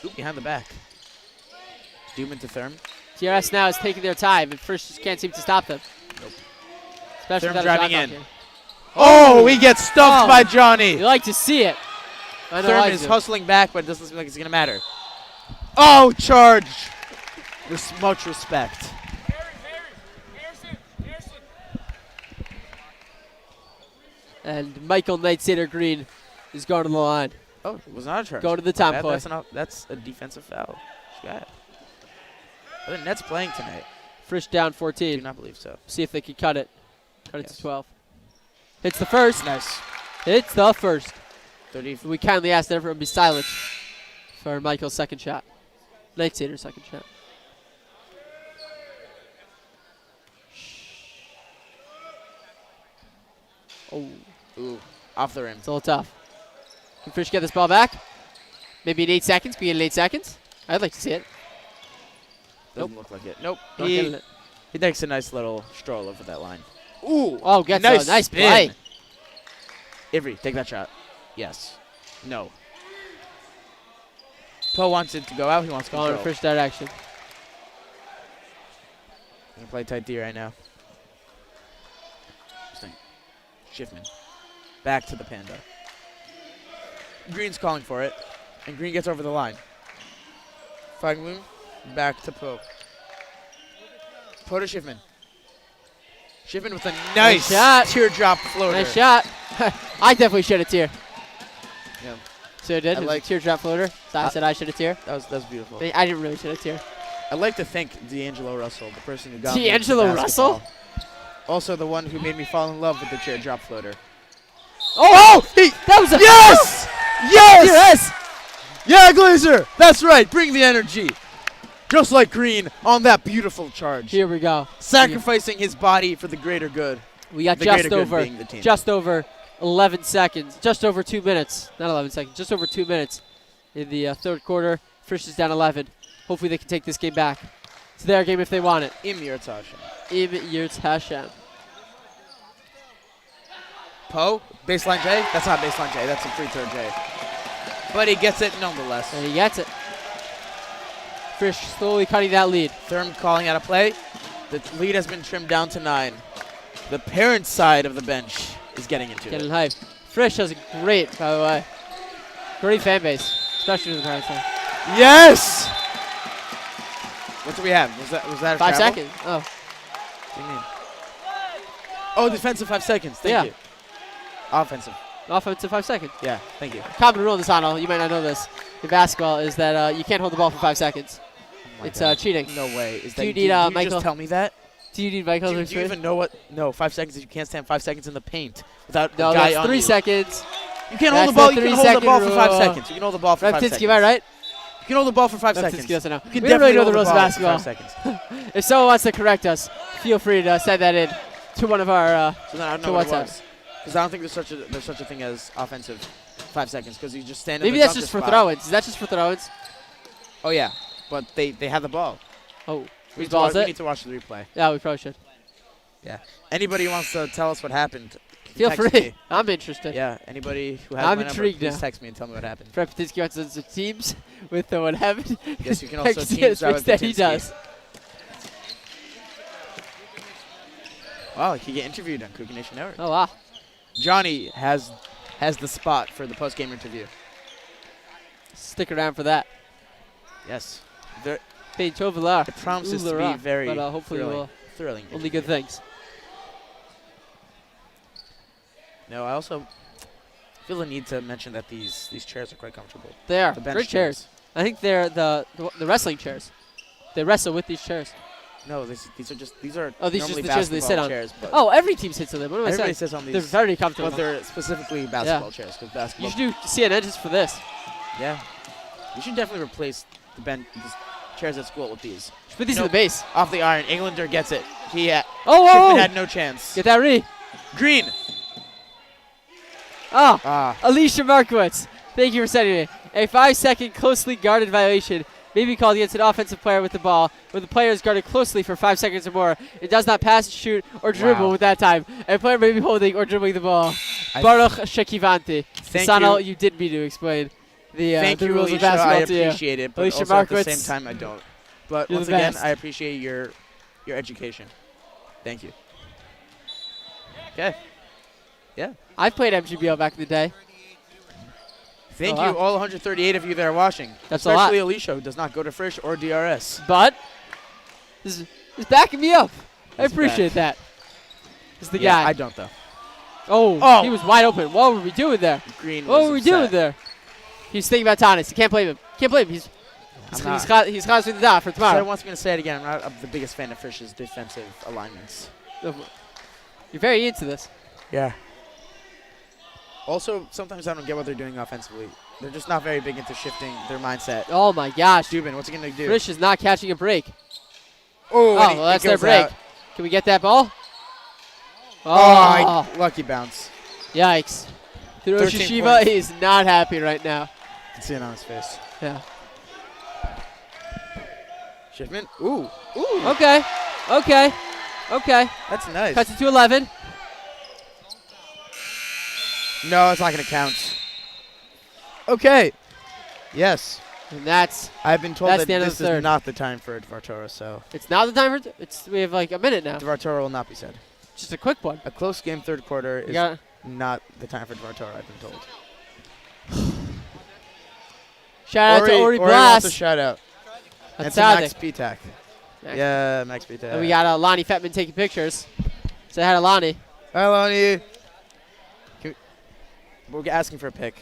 Ooh, behind the back. Dubin to Therm. DRS now is taking their time, and Frisch just can't seem to stop them. Nope. Especially Therm without a driving shot in. clock here. Oh, he gets stuffed Oh. by Johnny. You like to see it. I know I Therm is do. hustling back, but it doesn't seem like it's going to matter. Oh, charge. With much respect. And Michael Knight-Sater Green is going to the line. Oh, it was not a charge. Go to the top play. That's a defensive foul. Are the Nets playing tonight? Frisch down 14. I do not believe so. See if they can cut it. Cut it to 12. Hits the first. Nice. Hits the first. 30. We kindly ask that everyone be silent for Michael's second shot. Nate Sater's second shot. Oh. Ooh, off the rim. It's a little tough. Can Frisch get this ball back? Maybe in 8 seconds. Can we get in 8 seconds? I'd like to see it. Doesn't look like it. Nope. Not getting it. He takes a nice little stroll over that line. Ooh. Oh, gets nice a nice spin. play. Avery, take that shot. Yes. No. Poe wants it to go out. He wants Going in control. Frisch direction. Gonna play tight D right now. Schiffman. Back to the Panda. Green's calling for it. And Green gets over the line. Fagmoon. Back to Poe. Poe to Schiffman. Schiffman with a nice shot. Teardrop floater. Nice shot. I definitely shed a tear. Yeah. So I did. It was a teardrop floater. So I said I shed a tear. That was beautiful. I didn't really shed a tear. I'd like to thank D'Angelo Russell, the person who got me into D'Angelo basketball. Russell? Also the one who made me fall in love with the teardrop floater. Oh! That was a yes! Yes! Yes! Yeah, Glazer! That's right. Bring the energy. Just like Green on that beautiful charge. Here we go. Sacrificing his body for the greater good. We got The greater just good over, being the team. 11 seconds. Just over 2 minutes. Not 11 seconds. Just over 2 minutes in the third quarter. Frisch is down 11. Hopefully they can take this game back. It's their game if they want it. Im Yurtashen. Im Yurtashen. Poe, baseline J. That's not baseline J. That's a free throw J. But he gets it nonetheless. And he gets it. Frisch slowly cutting that lead. Thurm calling out a play. The lead has been trimmed down to 9. The parent side of the bench is getting into Getting it. hype. Frisch has a great, by the way, great fan base, especially to the parent side. Yes! What do we have? Was that a 5 travel? seconds. Oh. What do you mean? Oh, defensive 5 seconds. Thank you. Offensive. Offensive 5 seconds. Yeah, thank you. Common rule in this honor, you might not know this, in basketball, is that you can't hold the ball for 5 seconds. It's cheating. No way. Is that, do you do need you Michael? just tell me that? Do you need Michael? Do you even know what? No, 5 seconds. You can't stand 5 seconds in the paint without No, the guy that's on 3 you. seconds. You can't hold the ball. You can hold the ball for 5 seconds. You can hold the ball for 5 seconds. Am I right? You can hold the ball for 5 seconds. Doesn't know. You can We don't really definitely know hold the rules of ball for basketball. 5 seconds. If someone wants to correct us, feel free to send that in to one of our So then I don't to know what it WhatsApp. was. Because I don't think there's such a thing as offensive 5 seconds. Because you just stand in Maybe the that's dunker just for spot. throw-ins. Is that just for throw-ins? Oh yeah, but they have the ball. Oh, we whose ball is we it? need to watch the replay. Yeah, we probably should. Yeah. Anybody who wants to tell us what happened, Feel text free. me. I'm interested. Yeah. Anybody who has I'm my intrigued number, please now. text me and tell me what happened. Fred Patinsky wants to teams with what happened. Yes, you can also Text teams us that he Patinsky. does. Wow, he could get interviewed on Cookie Nation Network. Oh wow. Johnny has the spot for the post-game interview. Stick around for that. Yes. It promises It promises to be very but hopefully thrilling. only good things. No, I also feel the need to mention that these chairs are quite comfortable. They are The bench great chairs. I think they're the wrestling chairs. They wrestle with these chairs. No, these are just these normally just the chairs they sit basketball on. chairs, but Oh, every team sits on them. What am I everybody saying? sits on these. They're very comfortable. But they're specifically basketball chairs. Because basketball. You should do CNN just for this. Yeah. You should definitely replace the chairs at school with these. Put these in the base. Off the iron. Englander gets it. He had, oh! had no chance. Get that Green. Oh, Alicia Markowitz. Thank you for sending me. A 5-second closely guarded violation may be called against an offensive player with the ball when the player is guarded closely for 5 seconds or more. It does not pass, shoot, or dribble with that time. A player may be holding or dribbling the ball. Baruch Shekivanti. Sano, you did me to explain the rules Alicia, of basketball I to you. appreciate it, but Alicia also Markowitz, at the same time I don't. But you're once the again, best. I appreciate your education. Thank you. Okay. Yeah. I've played MGBL back in the day. Thank you, all 138 of you that are watching. That's a lot. Especially Alicia, who does not go to Frisch or DRS. But this is backing me up. I That's appreciate bad. that. This is the guy. I don't, though. Oh, he was wide open. What were we doing there? Green What was were we upset. doing there? He's thinking about Thomas. You can't blame him. Can't blame him. He's constantly the dot for So I tomorrow. once going to say it again. I'm not the biggest fan of Frisch's defensive alignments. You're very into this. Yeah. Also, sometimes I don't get what they're doing offensively. They're just not very big into shifting their mindset. Oh my gosh. Dubin, what's he going to do? Frisch is not catching a break. Oh, well, that's their break. Out. Can we get that ball? Oh, lucky bounce. Yikes. Hiroshi Shiba is not happy right now. You can see it on his face. Yeah. Shipment. Ooh. Okay. That's nice. Cuts it to 11. No, it's not going to count. Okay. Yes. And that's. I've been told that this is not the time for Dvartora, so. It's not the time for we have like a minute now. Dvartora will not be said. Just a quick one. A close game third quarter is not the time for Dvartora, I've been told. Shout out to Ori Blast. A shout out. That's to Max Pitak. Yeah, Max Pitak. And we got Lonnie Fettman taking pictures. Say hi to Lonnie. Hi, Lonnie. We're asking for a pic.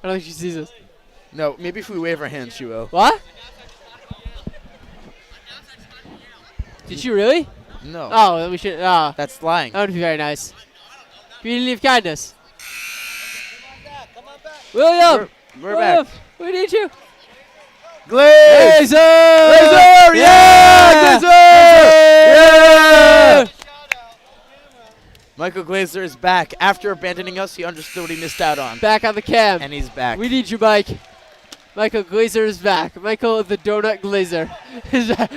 I don't think she sees us. No, maybe if we wave our hands, she will. What? Did she really? No. Oh, then we should. That's lying. That would be very nice. Community of kindness. William! We're back. We need you. Glazer! Glazer! Yeah! Glazer! Yeah! Michael Glazer is back. After abandoning us, he understood what he missed out on. Back on the cam. And he's back. We need you, Mike. Michael Glazer is back. Michael the Donut Glazer.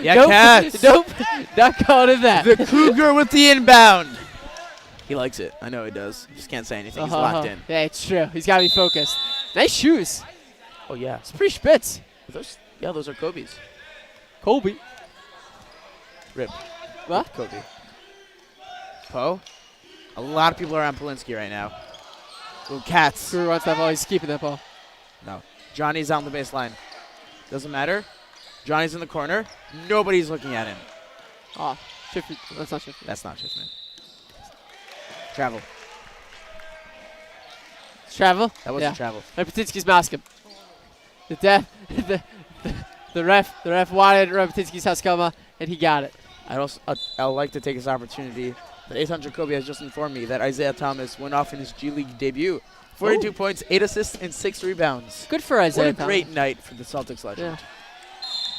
Yeah, Cats. Nope. Not calling him that. The Cougar with the inbound. He likes it. I know he does. Just can't say anything. He's locked in. Yeah, it's true. He's got to be focused. Nice shoes. Oh, yeah. It's pretty spitz. Those are Kobe's. Kobe. Rip. What? Kobe. Poe? A lot of people are on Polinsky right now. Little Cats. Brewer wants that ball. He's keeping that ball. No. Johnny's on the baseline. Doesn't matter. Johnny's in the corner. Nobody's looking at him. Oh, Shifty. That's not Shifty. That's not Shifty. Travel. It's travel? That wasn't travel. Repetinsky's mask him. The ref wanted Repetinsky's Haskama, and he got it. I'd like to take this opportunity that 800 Kobe has just informed me that Isaiah Thomas went off in his G League debut. 42 points, 8 assists, and 6 rebounds. Good for Isaiah What a great night for the Celtics legend. Yeah.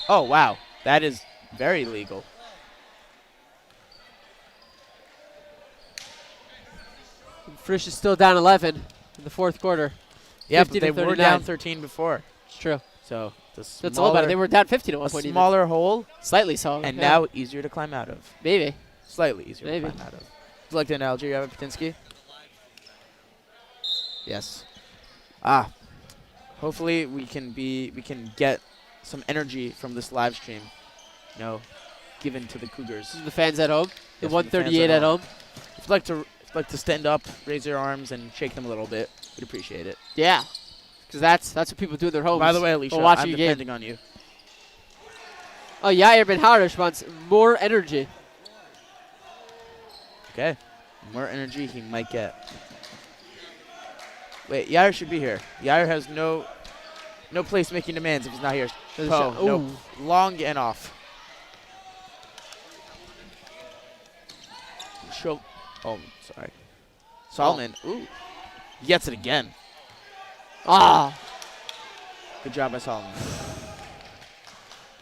Oh, wow. That is very legal. Frisch is still down 11 in the fourth quarter. Yeah, but they were down 13 before. It's true. So that's a little better. They were down 15 at one a point. Smaller hole. Slightly so. And now easier to climb out of. Maybe. Slightly easier Maybe. to climb out of. Would you like the analogy you have, Patinsky? Yes. Hopefully we can get some energy from this live stream, given to the Cougars. The fans at home. Yes, The 138 at home. If you'd like to stand up, raise your arms, and shake them a little bit, we'd appreciate it. Yeah. Because that's what people do in their homes. By the way, Alicia, I'm depending on you. Oh, Yair Ben Harish wants more energy. Okay. More energy he might get. Wait, Yair should be here. Yair has no place making demands if he's not here. Poe, no. Long and off. Oh, sorry. Solomon. Ooh. He gets it again. Good job by Solomon.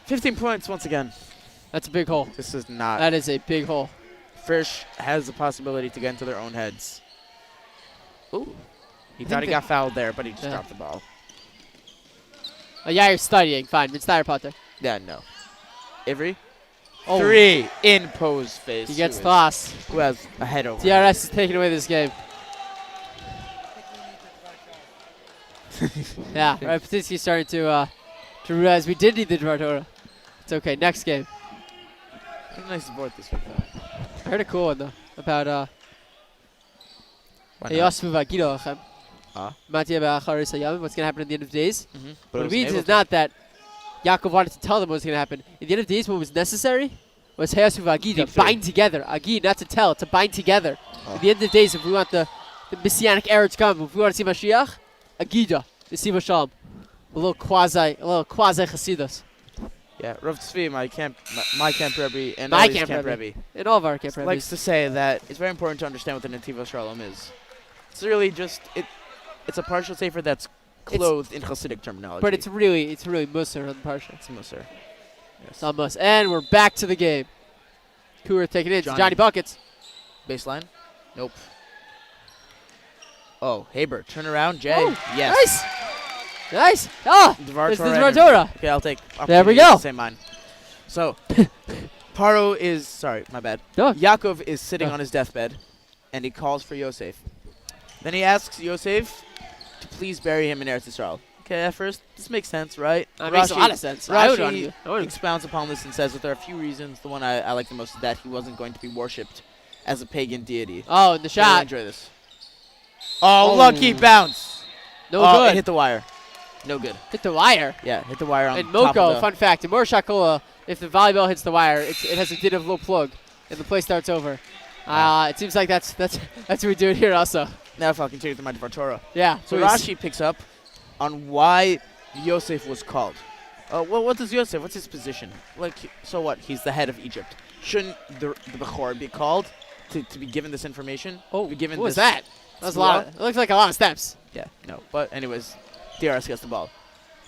15 points once again. That's a big hole. This is not. That is a big hole. Frisch has the possibility to get into their own heads. Ooh. He thought he got fouled there, but he just dropped the ball. Oh, yeah, you're studying. Fine. It's not Potter. Yeah, no. Avery? Oh. 3 in Poe's face. He gets tossed. Who has a head over. DRS is taking away this game. Yeah, right. Patinsky's starting to realize we did need the Dvartora. It's okay. Next game. Nice board this week, though. I heard a cool one, though, about what's going to happen at the end of days. What it means is not that Yaakov wanted to tell them what was going to happen. At the end of days, what was necessary was Heyasu Vagida, bind together. Agi, not to tell, to bind together. At the end of days, if we want the Messianic era to come, if we want to see Mashiach, Agida, the Siva Shalom. A little quasi Chasidus. Yeah, Rav Tzvi, my camp Rebbe, and My Ollie's camp camp Rebbe. Rebbe. And all of our camp Rebbes. Likes to say that it's very important to understand what the Nativa Shalom is. It's really just it's a partial sefer that's clothed in Hasidic terminology. But it's really Musar on the Parsha. It's Musar. Yes. It's on Mus. And we're back to the game. Cougar taking it. Johnny Buckets. Baseline. Nope. Oh, Haber. Turn around. Jay. Oh, Yes. Nice. Oh, it's the Dvartora. Okay, I'll take. There we go. Say mine. So, Paro is, sorry, my bad. No. Yaakov is sitting on his deathbed, and he calls for Yosef. Then he asks Yosef to please bury him in Eretz Yisrael. Okay, at first, this makes sense, right? That makes a lot of sense. I Rashi would expounds upon this and says that there are a few reasons. The one I like the most is that he wasn't going to be worshipped as a pagan deity. Oh, and the shot. Enjoy this. Oh, lucky bounce. No It good. hit the wire. No good. Hit the wire. Yeah, hit the wire on And top of Moko, the fun fact, in Mor Shakola, if the volleyball hits the wire, it has a din of low plug, and the play starts over. It seems like that's what we do it here also. Now if I'll continue through my Dvar. Yeah. So please. Rashi picks up on why Yosef was called. Well, what does Yosef? What's his position? So what? He's the head of Egypt. Shouldn't the Bechor be called to be given this information? Oh, be given what was this that? That was a lot. It looks like a lot of steps. Yeah, no. But anyways, DRS gets the ball.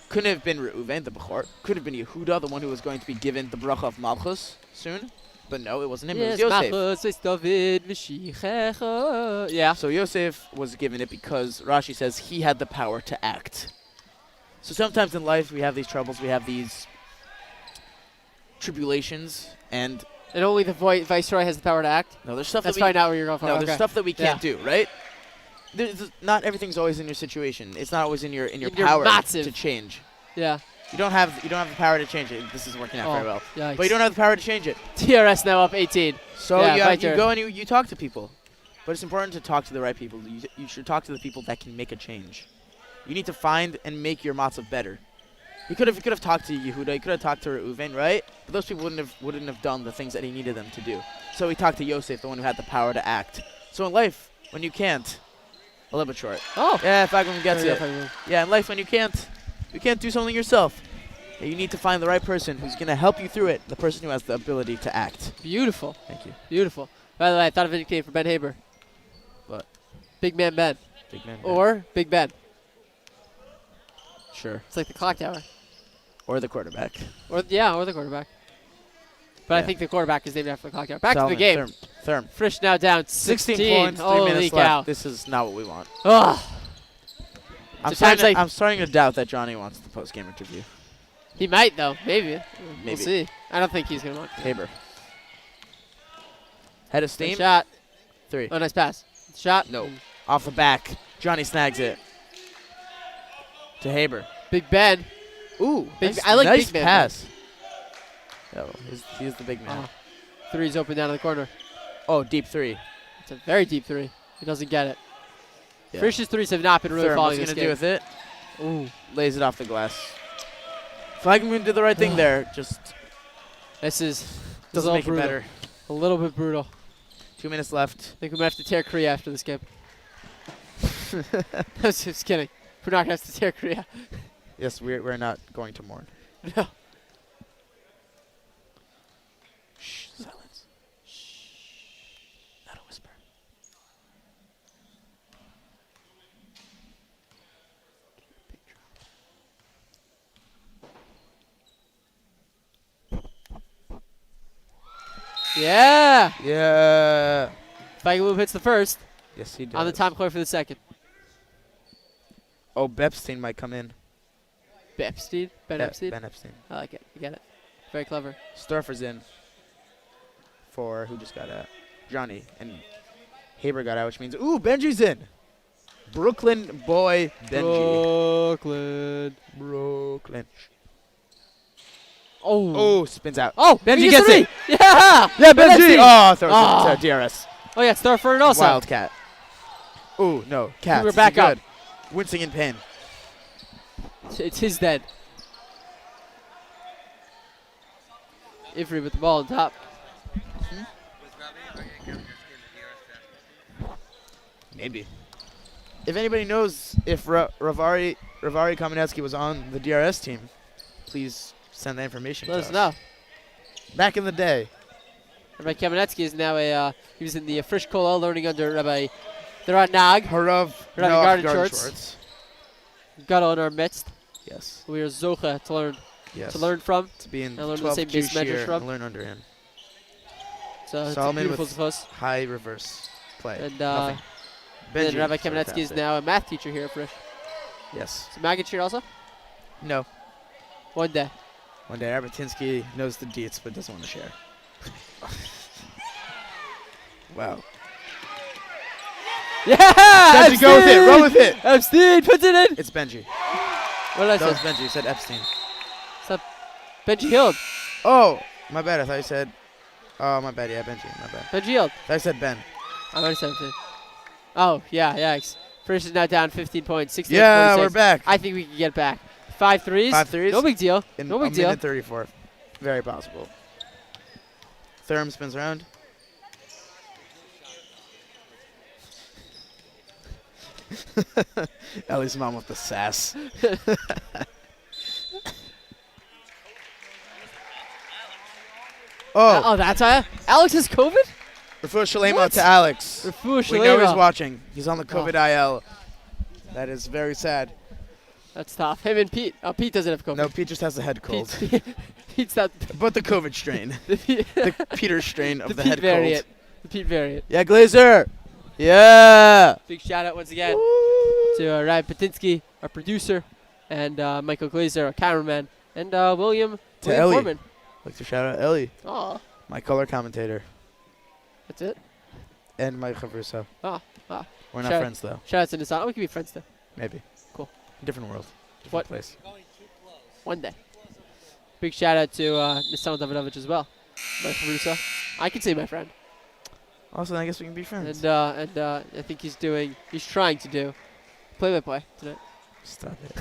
Couldn't have been Reuven, the Bechor. Could have been Yehuda, the one who was going to be given the bracha of Malchus soon. But no, it wasn't him. Yes, it was Yosef. Malchus is David, Mashiach. Yeah. So Yosef was given it because Rashi says he had the power to act. So sometimes in life we have these troubles, we have these tribulations, and only the viceroy has the power to act. No, there's stuff That's that we probably not where you're going for. No, Okay. there's stuff that we can't do, right? Not everything's always in your situation. It's not always in your power to change. Yeah. You don't have the power to change it. This isn't working out very well. Yikes. But you don't have the power to change it. DRS now up 18. So yeah, you go and you talk to people. But it's important to talk to the right people. You should talk to the people that can make a change. You need to find and make your matzav better. He could have talked to Yehuda. He could have talked to Reuven, right? But those people wouldn't have done the things that he needed them to do. So he talked to Yosef, the one who had the power to act. So in life, when you can't, a little bit short. Oh. Yeah, Fagman gets it. Yeah, in life when you can't do something yourself. You need to find the right person who's going to help you through it. The person who has the ability to act. Beautiful. Thank you. Beautiful. By the way, I thought of a nickname for Ben Haber. What? Big Man Ben. Big Man Ben. Or Big Ben. Sure. It's like the clock tower. Or the quarterback. Or the quarterback. But I think the quarterback is named after the clock tower. Back Salman, to the game. Therm. Frisch now down 16 points, 3 Holy minutes cow. left. This is not what we want. Ugh. I'm starting to doubt that Johnny wants the post-game interview. He might, though. Maybe. We'll Maybe. see. I don't think he's going to want to. Haber. Head of steam. Good shot. 3. Oh, nice pass. Shot. No. Off the back. Johnny snags it. To Haber. Big Ben. Ooh. Big, I like nice Big Ben. pass. Oh, he's the big man. Three's open down in the corner. Oh, deep 3. It's a very deep 3. He doesn't get it. Yeah. Frisch's threes have not been really Therm, falling what's this going to game. do with it? Ooh. Lays it off the glass. Flagman did the right thing there. Just doesn't make it better. A little bit brutal. 2 minutes left. I think we might have to tear Korea after this game. I was just kidding. We're not going to have to tear Korea. Yes, we're not going to mourn. No. Shh, silence. Shh. Not a whisper. Yeah. Yeah. Feigelboom hits the first. Yes, he does. On the time clock for the second. Oh, Bepstein might come in. Epstein? Ben Epstein? Ben Epstein. I like it. You get it. Very clever. Storfer's in for who just got out? Johnny. And Haber got out, which means, ooh, Benji's in. Brooklyn boy Benji. Brooklyn. Oh, spins out. Oh, Benji gets it. Yeah. Yeah, Benji. Oh, throws it to DRS. Oh, yeah, Starford also. Wildcat. Ooh, no. Cat. We're back up. Wincing in pain. It's his dead. Ivry with the ball on top. Maybe. If anybody knows if Ravari Kamenetsky was on the DRS team, please send the information Let to us know. Back in the day. Rabbi Kamenetsky is now he was in the Frisch Kola learning under Rabbi Nag. Harav Rabbi Noach Garden Shorts. Got on our midst. Yes. We are Zocha to learn. Yes. To learn from. To be in and learn 12th the same base Jewish measures year from. and learn under him. So it's a Solomon beautiful with Zechus. high reverse play. And Nothing. then Benji Rabbi is Kamenetsky is fantastic. now a math teacher here at Frisch. Yes. Is Maggot here also? No. One day. One day, Arbatinsky knows the deets but doesn't want to share. Wow. Yeah! Benji, go with it. Roll with it. Epstein puts it in. It's Benji. What did I That was say? Benji. You said Epstein. It's Benji Hield. Oh, my bad. I thought you said. Oh, my bad. Yeah, Benji. My bad. Benji Hield. I said Ben. I already said it. Oh, yeah, yikes. Frisch is now down 15 points. 68 Yeah, 46. we're back. I think we can get back. 5 threes. 5 threes. No big deal. In No big a deal. minute 34. Very possible. Therm spins around. Ellie's mom with the sass. Oh, that's why. Alex has COVID? Refu Shalema What? to Alex. Refu We know he's Shalema. watching. He's on the COVID IL. That is very sad. That's tough. Him and Pete. Oh, Pete doesn't have COVID. No, Pete just has a head cold. Pete's not. But the COVID strain. the Peter strain of the, Pete head variant. cold. The Pete variant. Yeah, Glazer. Yeah. Big shout out once again to Ryan Patinsky, our producer, and Michael Glazer, our cameraman, and William Ellie. Foreman. Like to shout out Ellie. Aw. My color commentator. That's it? And Mike Chavruso. Ah. We're not friends though. Shout out to Nissan. We can be friends though. Maybe. Cool. Different world. Different What? place. One day. Big shout out to Nissan Davidovich as well. Mike Russo. I can say my friend. Also, I guess we can be friends. And I think he's trying to do play-by-play tonight. Stop it.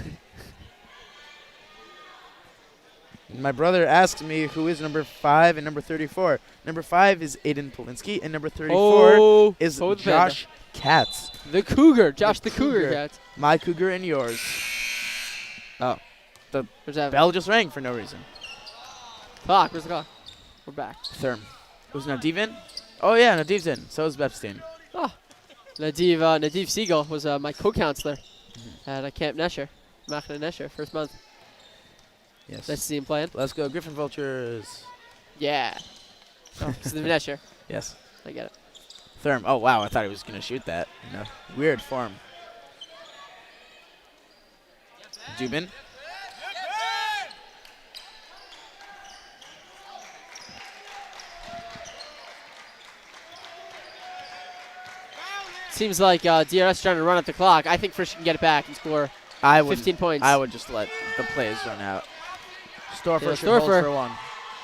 My brother asked me who is number 5 and number 34. Number 5 is Aiden Polinsky, and number 34 is Hold the Josh Katz. The Cougar. Josh the Cougar Katz. My Cougar and yours. Oh. The bell just rang for no reason. Clock. Where's the clock? We're back. Therm. Was Nadiv in? Oh, yeah, Nadiv's in. So is Epstein. Oh. Nadiv Siegel was my co-counselor at Camp Nesher. Machna Nesher, first month. Yes. Let's see him playing. Let's go. Griffin Vultures. Yeah. Oh, this is the Nesher. Yes. I get it. Therm. Oh, wow. I thought he was going to shoot that. No. Weird form. Dubin. Seems like DRS trying to run up the clock. I think Frisch can get it back and score 15 points. I would just let the plays run out. Storfer should Storfer. hold for one.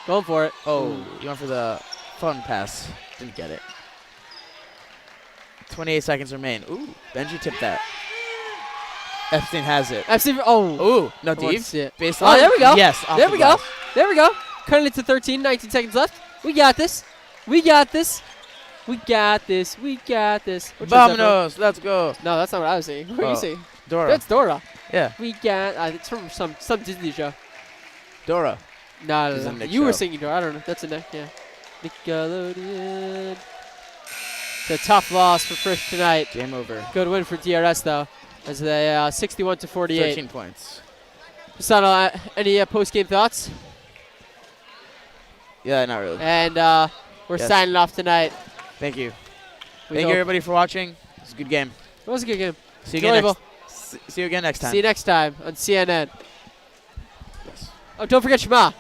Going for it. Oh, you went for the fun pass. Didn't get it. 28 seconds remain. Ooh, Benji tipped that. Epstein has it. Epstein. Oh. Ooh, no, Baseline. Baseline. Oh, there we go. Yes. There we go. There we go. Cutting it to 13. 19 seconds left. We got this. We got this. We got this. We got this. Which one's that Vamonos. Let's go. No, that's not what I was saying. What are you saying? Dora. That's Dora. Yeah. We got. It's from some Disney show. Dora. No, Is no, a no. Nick You were show. singing Dora. I don't know. That's in there. Yeah. Nickelodeon. It's a tough loss for Frisch tonight. Game over. Good win for DRS though, as they 61-48. 13 points. Hassan, any post-game thoughts? Yeah, not really. And we're Yes. signing off tonight. Thank you. We Thank hope- you, everybody, for watching. It was a good game. It was a good game. See you again Enjoyable. see you again next time. See you next time on CNN. Oh, don't forget Shema.